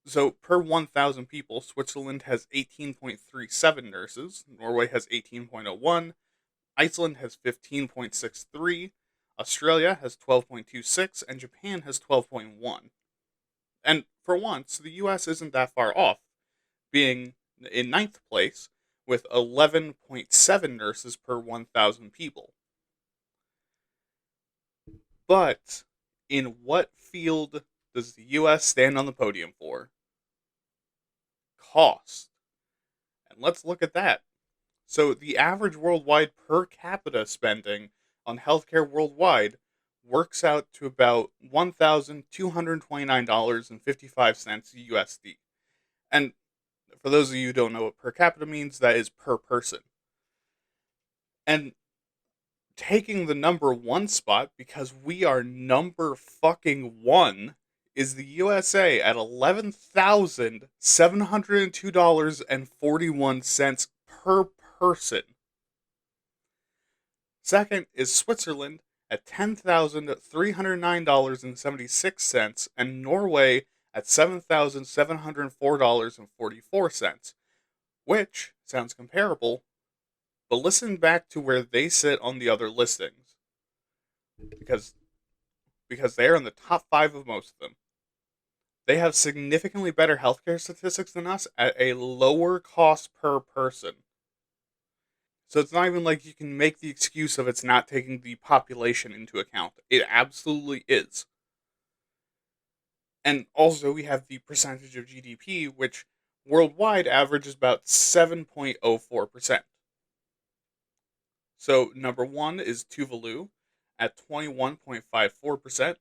So per 1,000 people, Switzerland has 18.37 nurses, Norway has 18.01, Iceland has 15.63, Australia has 12.26, and Japan has 12.1. And for once, the US isn't that far off, being in ninth place with 11.7 nurses per 1,000 people. But in what field does the US stand on the podium for? Cost. And let's look at that. So the average worldwide per capita spending on healthcare worldwide works out to about $1,229.55 USD. And for those of you who don't know what per capita means, that is per person. And taking the number one spot, because we are number fucking one, is the USA at $11,702.41 per person. Second is Switzerland at $10,309.76 and Norway at $7,704.44, which sounds comparable, but listen back to where they sit on the other listings because they're in the top 5 of most of them. They have significantly better healthcare statistics than us at a lower cost per person. So it's not even like you can make the excuse of it's not taking the population into account. It absolutely is. And also, we have the percentage of GDP, which worldwide averages about 7.04%. So, number one is Tuvalu at 21.54%,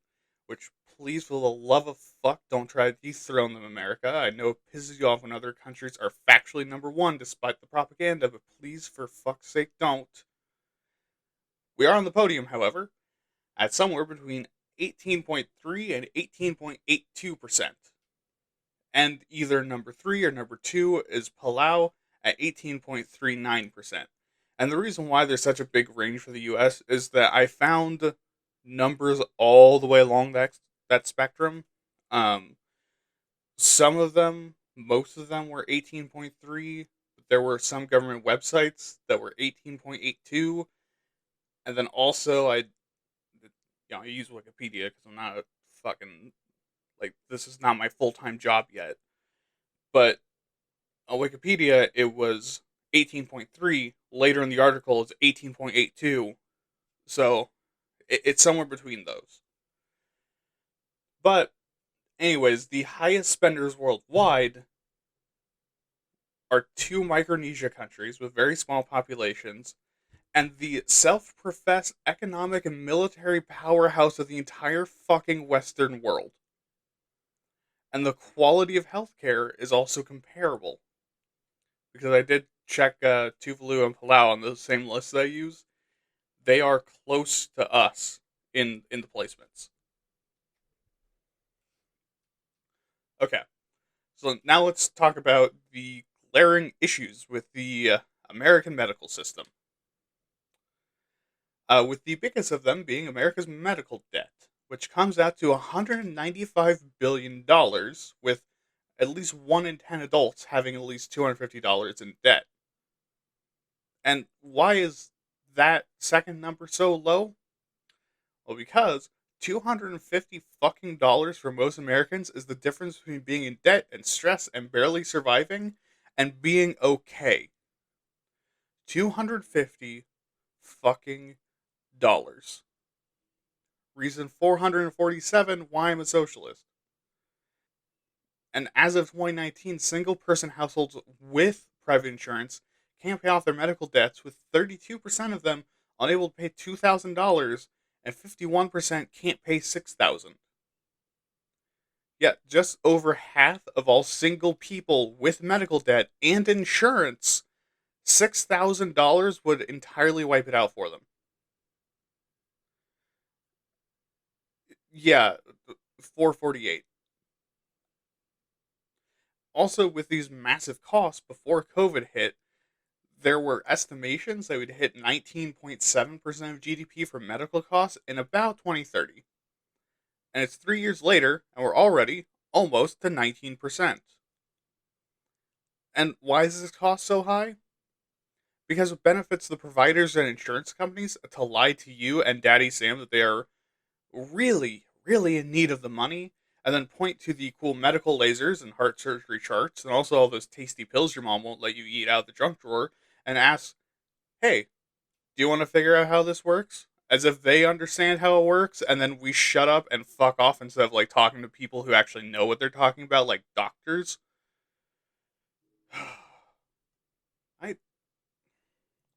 which, please, for the love of fuck, don't try to dethrone them, America. I know it pisses you off when other countries are factually number one despite the propaganda, but please, for fuck's sake, don't. We are on the podium, however, at somewhere between 18.3 and 18.82%. And either number 3 or number 2 is Palau at 18.39%. And the reason why there's such a big range for the US is that I found numbers all the way along that spectrum. Um, some of them, most of them were 18.3. There were some government websites that were 18.82. And then also I use Wikipedia because I'm not a fucking, like, this is not my full-time job yet. But on Wikipedia, it was 18.3. Later in the article, it's 18.82. So it's somewhere between those. But, anyways, the highest spenders worldwide are two Micronesia countries with very small populations and the self-professed economic and military powerhouse of the entire fucking Western world. And the quality of healthcare is also comparable. Because I did check Tuvalu and Palau on the same list that I use. They are close to us in the placements. Okay, so now let's talk about the glaring issues with the American medical system. With the biggest of them being America's medical debt, which comes out to $195 billion, with at least 1 in 10 adults having at least $250 in debt. And why is that second number so low? Well, because $250 fucking dollars for most Americans is the difference between being in debt and stress and barely surviving and being okay. 250 fucking dollars. Reason 447 why I'm a socialist. And as of 2019, single person households with private insurance can't pay off their medical debts, with 32% of them unable to pay $2,000 and 51% can't pay $6,000. Yet, just over half of all single people with medical debt and insurance, $6,000 would entirely wipe it out for them. Yeah, 448. Also, with these massive costs before COVID hit, there were estimations that would hit 19.7% of GDP for medical costs in about 2030. And it's 3 years later, and we're already almost to 19%. And why is this cost so high? Because it benefits the providers and insurance companies to lie to you and Daddy Sam that they are really, really in need of the money, and then point to the cool medical lasers and heart surgery charts, and also all those tasty pills your mom won't let you eat out of the junk drawer, and ask, hey, do you want to figure out how this works? As if they understand how it works, and then we shut up and fuck off instead of like talking to people who actually know what they're talking about, like doctors. I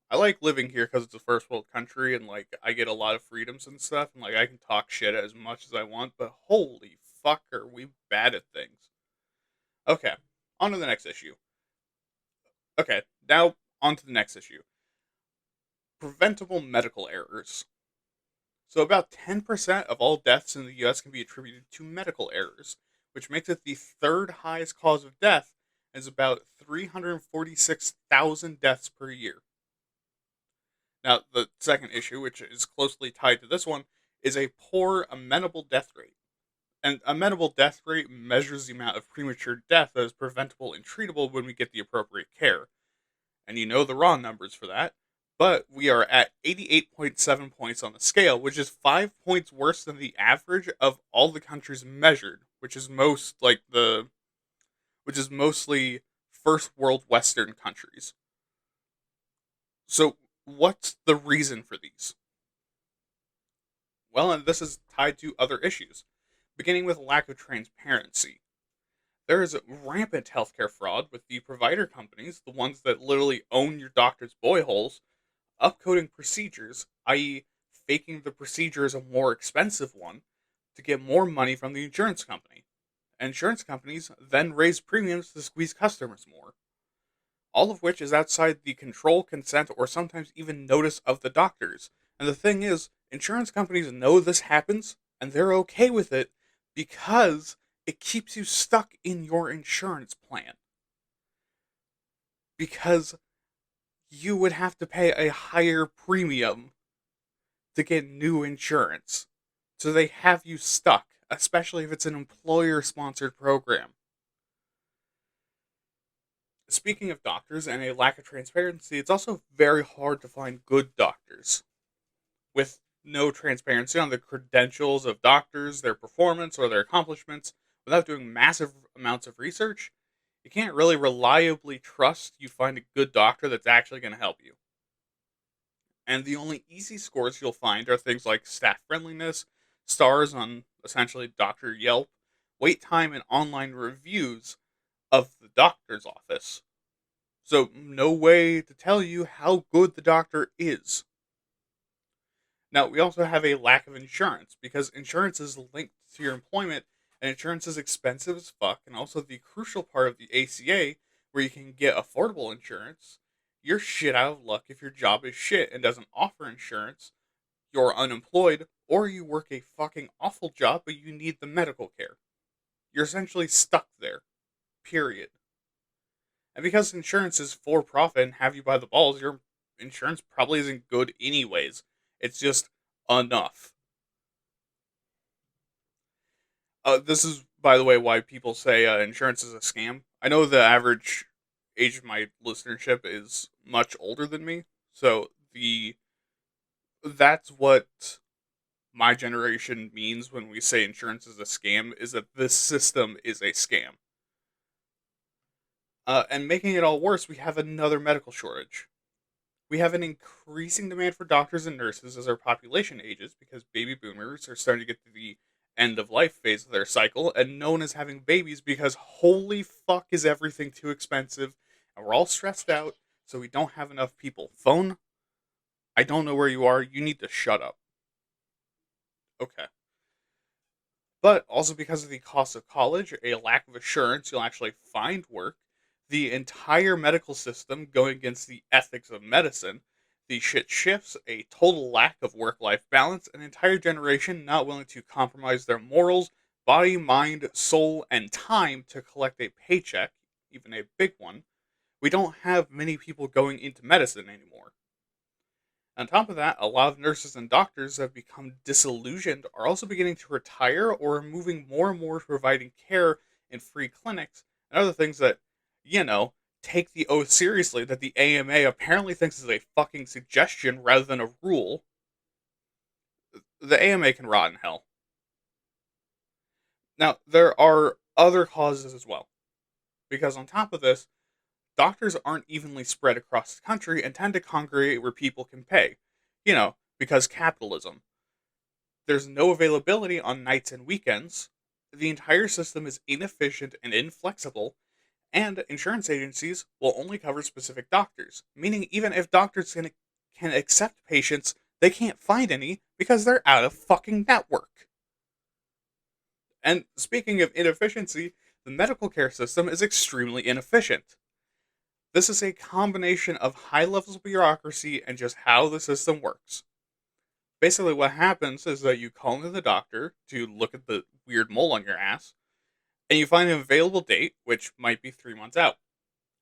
I like living here because it's a first world country and like I get a lot of freedoms and stuff and like I can talk shit as much as I want, but holy fuck are we bad at things. Okay, on to the next issue. Okay, now on to the next issue. Preventable medical errors. So about 10% of all deaths in the US can be attributed to medical errors, which makes it the third highest cause of death and is about 346,000 deaths per year. Now, the second issue, which is closely tied to this one, is a poor amenable death rate. And amenable death rate measures the amount of premature death that is preventable and treatable when we get the appropriate care. And you know the raw numbers for that. But we are at 88.7 points on the scale, which is 5 points worse than the average of all the countries measured, which is mostly first world Western countries. So, what's the reason for these? Well, and this is tied to other issues, beginning with lack of transparency. There is rampant healthcare fraud with the provider companies, the ones that literally own your doctor's boy holes, upcoding procedures, i.e., faking the procedure as a more expensive one to get more money from the insurance company. Insurance companies then raise premiums to squeeze customers more, all of which is outside the control, consent, or sometimes even notice of the doctors. And the thing is, insurance companies know this happens and they're okay with it because it keeps you stuck in your insurance plan. Because you would have to pay a higher premium to get new insurance. So they have you stuck, especially if it's an employer sponsored program. Speaking of doctors and a lack of transparency, it's also very hard to find good doctors. With no transparency on the credentials of doctors, their performance, or their accomplishments, without doing massive amounts of research, you can't really reliably trust you find a good doctor that's actually going to help you. And the only easy scores you'll find are things like staff friendliness, stars on essentially Dr. Yelp, wait time, and online reviews of the doctor's office. So, no way to tell you how good the doctor is. Now, we also have a lack of insurance because insurance is linked to your employment, and insurance is expensive as fuck. And also, the crucial part of the ACA, where you can get affordable insurance, you're shit out of luck if your job is shit and doesn't offer insurance, you're unemployed, or you work a fucking awful job but you need the medical care. You're essentially stuck there. Period. And because insurance is for profit and have you by the balls, your insurance probably isn't good anyways. It's just enough. This is, by the way, why people say insurance is a scam. I know the average age of my listenership is much older than me, so the that's what my generation means when we say insurance is a scam. Is that this system is a scam. And making it all worse, we have another medical shortage. We have an increasing demand for doctors and nurses as our population ages because baby boomers are starting to get to the end of life phase of their cycle, and no one is having babies because holy fuck is everything too expensive, and we're all stressed out, so we don't have enough people. Phone, I don't know where you are. You need to shut up. Okay. But also because of the cost of college, a lack of assurance you'll actually find work, the entire medical system going against the ethics of medicine, the shit shifts, a total lack of work life balance, an entire generation not willing to compromise their morals, body, mind, soul, and time to collect a paycheck, even a big one. We don't have many people going into medicine anymore. On top of that, a lot of nurses and doctors that have become disillusioned are also beginning to retire or are moving more and more to providing care in free clinics and other things that, you know, take the oath seriously that the AMA apparently thinks is a fucking suggestion rather than a rule, the AMA can rot in hell. Now, there are other causes as well, because on top of this, doctors aren't evenly spread across the country and tend to congregate where people can pay. Because capitalism. There's no availability on nights and weekends. The entire system is inefficient and inflexible, and insurance agencies will only cover specific doctors, meaning even if doctors can accept patients, they can't find any because they're out of fucking network. And speaking of inefficiency, the medical care system is extremely inefficient. This is a combination of high levels of bureaucracy and just how the system works. Basically, what happens is that you call into the doctor to look at the weird mole on your ass, and you find an available date, which might be 3 months out.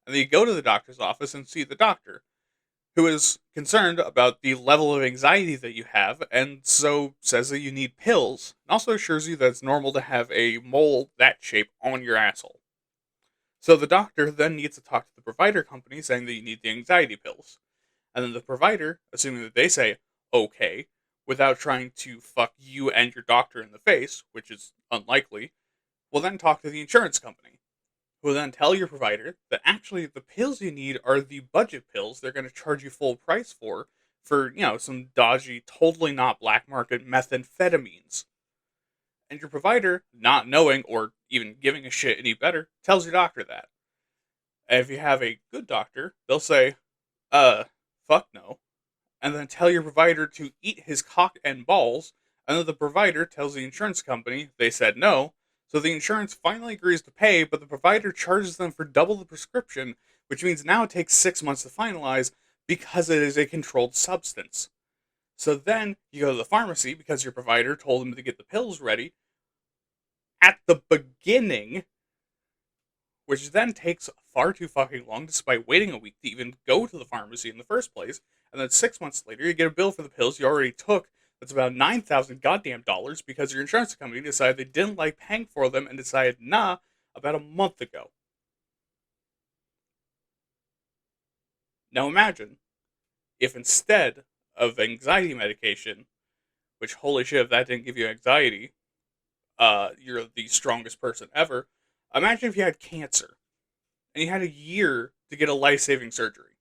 And then you go to the doctor's office and see the doctor, who is concerned about the level of anxiety that you have, and so says that you need pills, and also assures you that it's normal to have a mole that shape on your asshole. So the doctor then needs to talk to the provider company saying that you need the anxiety pills. And then the provider, assuming that they say, okay, without trying to fuck you and your doctor in the face, which is unlikely, will then talk to the insurance company, who will then tell your provider that actually the pills you need are the budget pills they're going to charge you full price for, some dodgy, totally not black market methamphetamines. And your provider, not knowing or even giving a shit any better, tells your doctor that. And if you have a good doctor, they'll say, fuck no, and then tell your provider to eat his cock and balls, and then the provider tells the insurance company they said no, so the insurance finally agrees to pay, but the provider charges them for double the prescription, which means now it takes 6 months to finalize because it is a controlled substance. So then you go to the pharmacy because your provider told them to get the pills ready at the beginning, which then takes far too fucking long despite waiting a week to even go to the pharmacy in the first place. And then 6 months later, you get a bill for the pills you already took that's about 9,000 goddamn dollars because your insurance company decided they didn't like paying for them and decided, nah, about a month ago. Now imagine if instead of anxiety medication, which holy shit, if that didn't give you anxiety, you're the strongest person ever. Imagine if you had cancer and you had a year to get a life-saving surgery.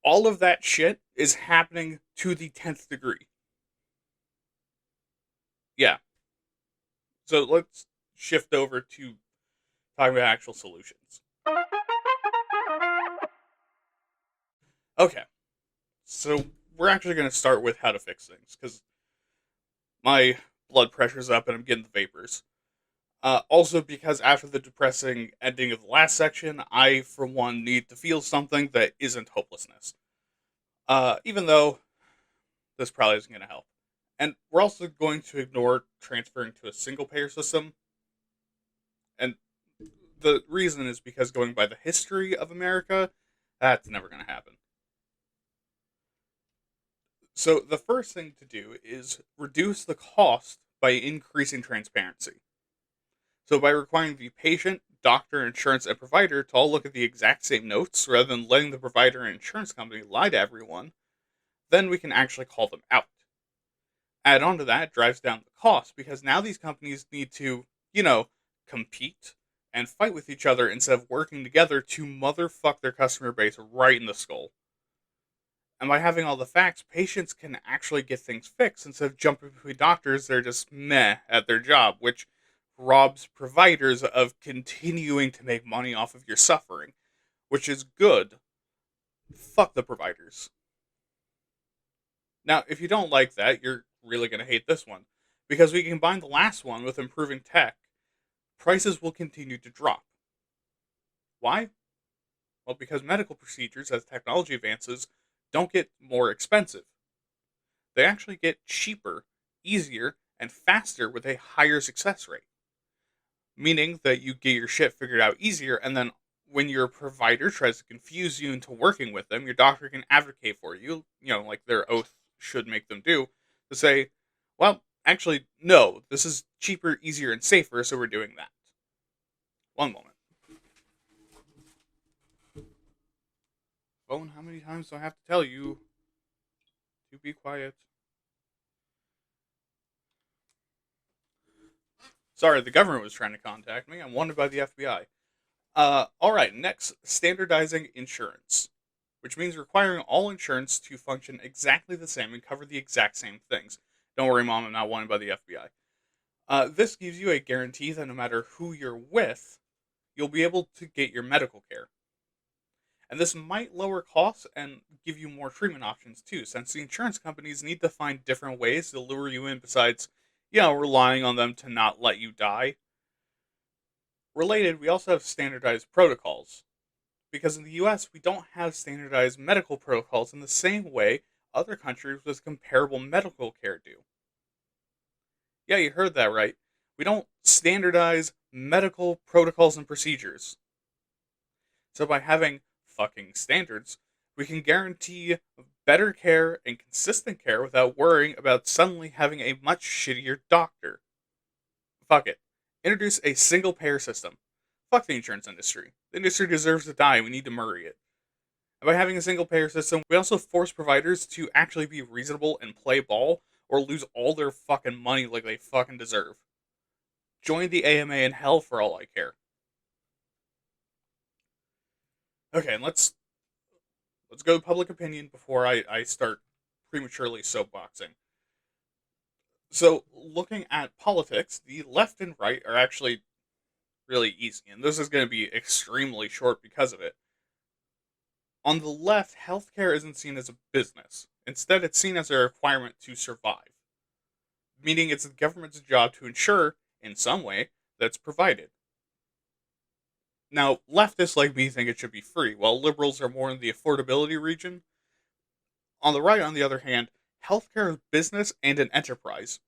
All of that shit is happening to the 10th degree. Yeah. So let's shift over to talking about actual solutions. Okay. So we're actually going to start with how to fix things because my blood pressure's up and I'm getting the vapors. Also, because after the depressing ending of the last section, I, for one, need to feel something that isn't hopelessness. Even though this probably isn't going to help. And we're also going to ignore transferring to a single payer system. And the reason is because going by the history of America, that's never going to happen. So the first thing to do is reduce the cost by increasing transparency. So by requiring the patient, doctor, insurance, and provider to all look at the exact same notes rather than letting the provider and insurance company lie to everyone, then we can actually call them out. Add on to that, it drives down the cost because now these companies need to, compete and fight with each other instead of working together to motherfuck their customer base right in the skull. And by having all the facts, patients can actually get things fixed instead of jumping between doctors. They're just meh at their job, which robs providers of continuing to make money off of your suffering, which is good. Fuck the providers. Now, if you don't like that, you're really going to hate this one. Because we combine the last one with improving tech, prices will continue to drop. Why? Well, because medical procedures, as technology advances, don't get more expensive. They actually get cheaper, easier, and faster with a higher success rate. Meaning that you get your shit figured out easier, and then when your provider tries to confuse you into working with them, your doctor can advocate for you, like their oath should make them do, to say, well, actually, no, this is cheaper, easier, and safer, so we're doing that. One moment. Phone, how many times do I have to tell you to be quiet? Sorry, the government was trying to contact me. I'm wanted by the FBI. Alright, next, standardizing insurance, which means requiring all insurance to function exactly the same and cover the exact same things. Don't worry, Mom, I'm not wanted by the FBI. This gives you a guarantee that no matter who you're with, you'll be able to get your medical care. And this might lower costs and give you more treatment options too, since the insurance companies need to find different ways to lure you in besides, relying on them to not let you die. Related, we also have standardized protocols. Because in the US, we don't have standardized medical protocols in the same way other countries with comparable medical care do. Yeah, you heard that right. We don't standardize medical protocols and procedures. So by having fucking standards, we can guarantee better care and consistent care without worrying about suddenly having a much shittier doctor. Fuck it. Introduce a single payer system. Fuck the insurance industry. The industry deserves to die. We need to murray it. And by having a single payer system, we also force providers to actually be reasonable and play ball or lose all their fucking money like they fucking deserve. Join the AMA in hell for all I care. Okay, and let's go to public opinion before I start prematurely soapboxing. So, looking at politics, the left and right are actually really easy, and this is going to be extremely short because of it. On the left, healthcare isn't seen as a business. Instead, it's seen as a requirement to survive, meaning it's the government's job to ensure, in some way, that it's provided. Now, leftists like me think it should be free, while liberals are more in the affordability region. On the right, on the other hand, healthcare is business and an enterprise,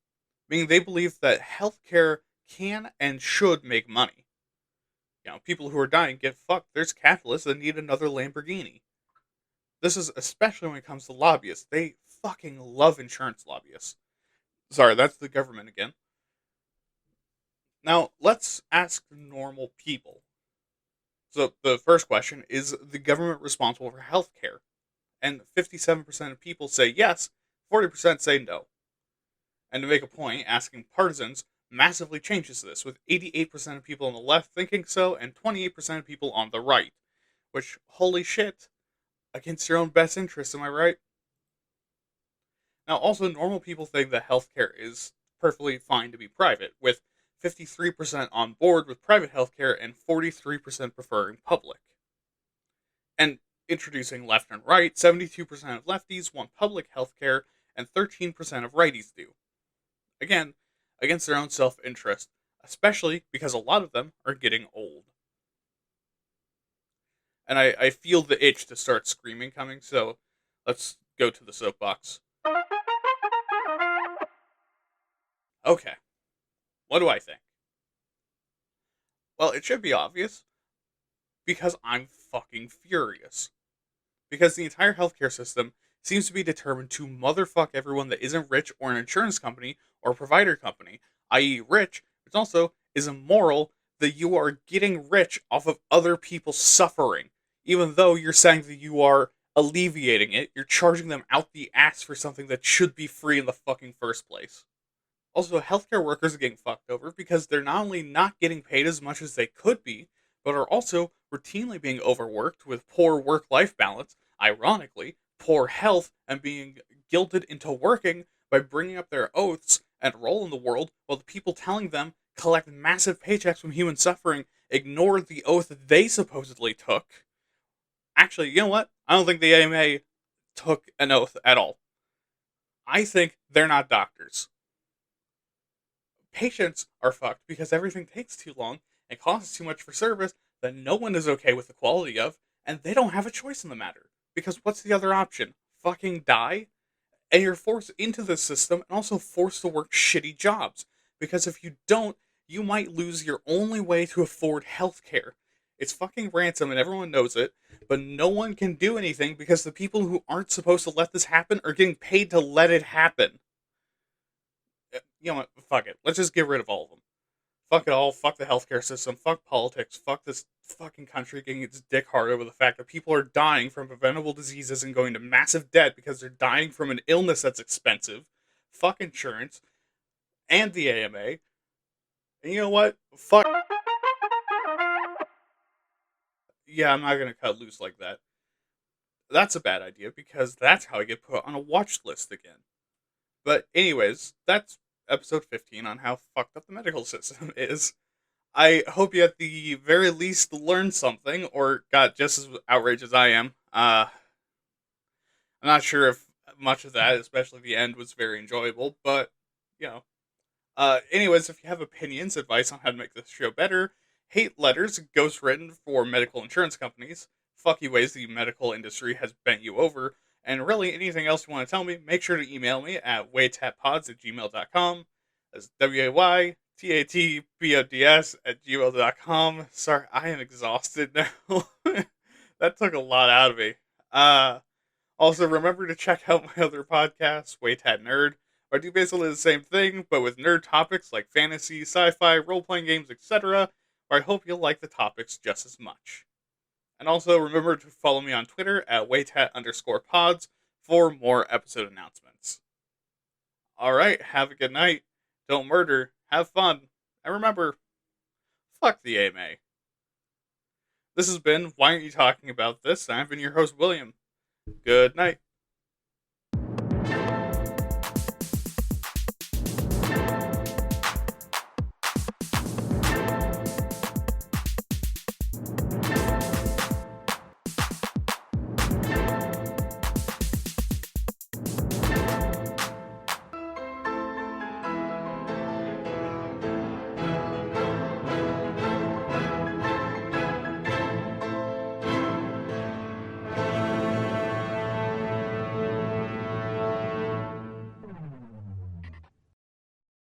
meaning they believe that healthcare can and should make money. People who are dying get fucked. There's capitalists that need another Lamborghini. This is especially when it comes to lobbyists. They fucking love insurance lobbyists. Sorry, that's the government again. Now, let's ask normal people. So, the first question is the government responsible for healthcare? And 57% of people say yes, 40% say no. And to make a point, asking partisans massively changes this, with 88% of people on the left thinking so, and 28% of people on the right. Which, holy shit, against your own best interests, am I right? Now, also, normal people think that healthcare is perfectly fine to be private, with 53% on board with private healthcare and 43% preferring public. And introducing left and right, 72% of lefties want public healthcare, and 13% of righties do. Again, against their own self-interest, especially because a lot of them are getting old. And I feel the itch to start screaming coming, so let's go to the soapbox. Okay, what do I think? Well, it should be obvious, because I'm fucking furious. Because the entire healthcare system seems to be determined to motherfuck everyone that isn't rich or an insurance company or provider company, i.e. rich. It also is immoral that you are getting rich off of other people's suffering. Even though you're saying that you are alleviating it, you're charging them out the ass for something that should be free in the fucking first place. Also, healthcare workers are getting fucked over because they're not only not getting paid as much as they could be, but are also routinely being overworked with poor work-life balance, ironically, poor health, and being guilted into working by bringing up their oaths and role in the world while the people telling them collect massive paychecks from human suffering ignore the oath that they supposedly took. Actually, you know what? I don't think the AMA took an oath at all. I think they're not doctors. Patients are fucked because everything takes too long and costs too much for service that no one is okay with the quality of, and they don't have a choice in the matter. Because what's the other option? Fucking die? And you're forced into the system and also forced to work shitty jobs. Because if you don't, you might lose your only way to afford healthcare. It's fucking ransom and everyone knows it, but no one can do anything because the people who aren't supposed to let this happen are getting paid to let it happen. You know what? Fuck it. Let's just get rid of all of them. Fuck it all. Fuck the healthcare system. Fuck politics. Fuck this fucking country getting its dick hard over the fact that people are dying from preventable diseases and going to massive debt because they're dying from an illness that's expensive. Fuck insurance and the AMA. And you know what? Fuck. Yeah, I'm not gonna cut loose like that. That's a bad idea because that's how I get put on a watch list again. But anyways, that's episode 15 on how fucked up the medical system is. I hope you at the very least learned something or got just as outraged as I am. I'm not sure if much of that, especially the end, was very enjoyable, but you know. Anyways, if you have opinions, advice on how to make this show better, hate letters, ghostwritten for medical insurance companies, fuck you ways the medical industry has bent you over, and really anything else you want to tell me, make sure to email me at waytatpods@gmail.com. That's WAYTATPODS@gmail.com. Sorry, I am exhausted now. That took a lot out of me. Also, remember to check out my other podcast, WAYTAT Nerd. I do basically the same thing, but with nerd topics like fantasy, sci-fi, role-playing games, etc. Where I hope you'll like the topics just as much. And also remember to follow me on Twitter at waytat_pods for more episode announcements. Alright, have a good night. Don't murder, have fun, and remember, fuck the AMA. This has been Why Aren't You Talking About This? I've been your host, William. Good night.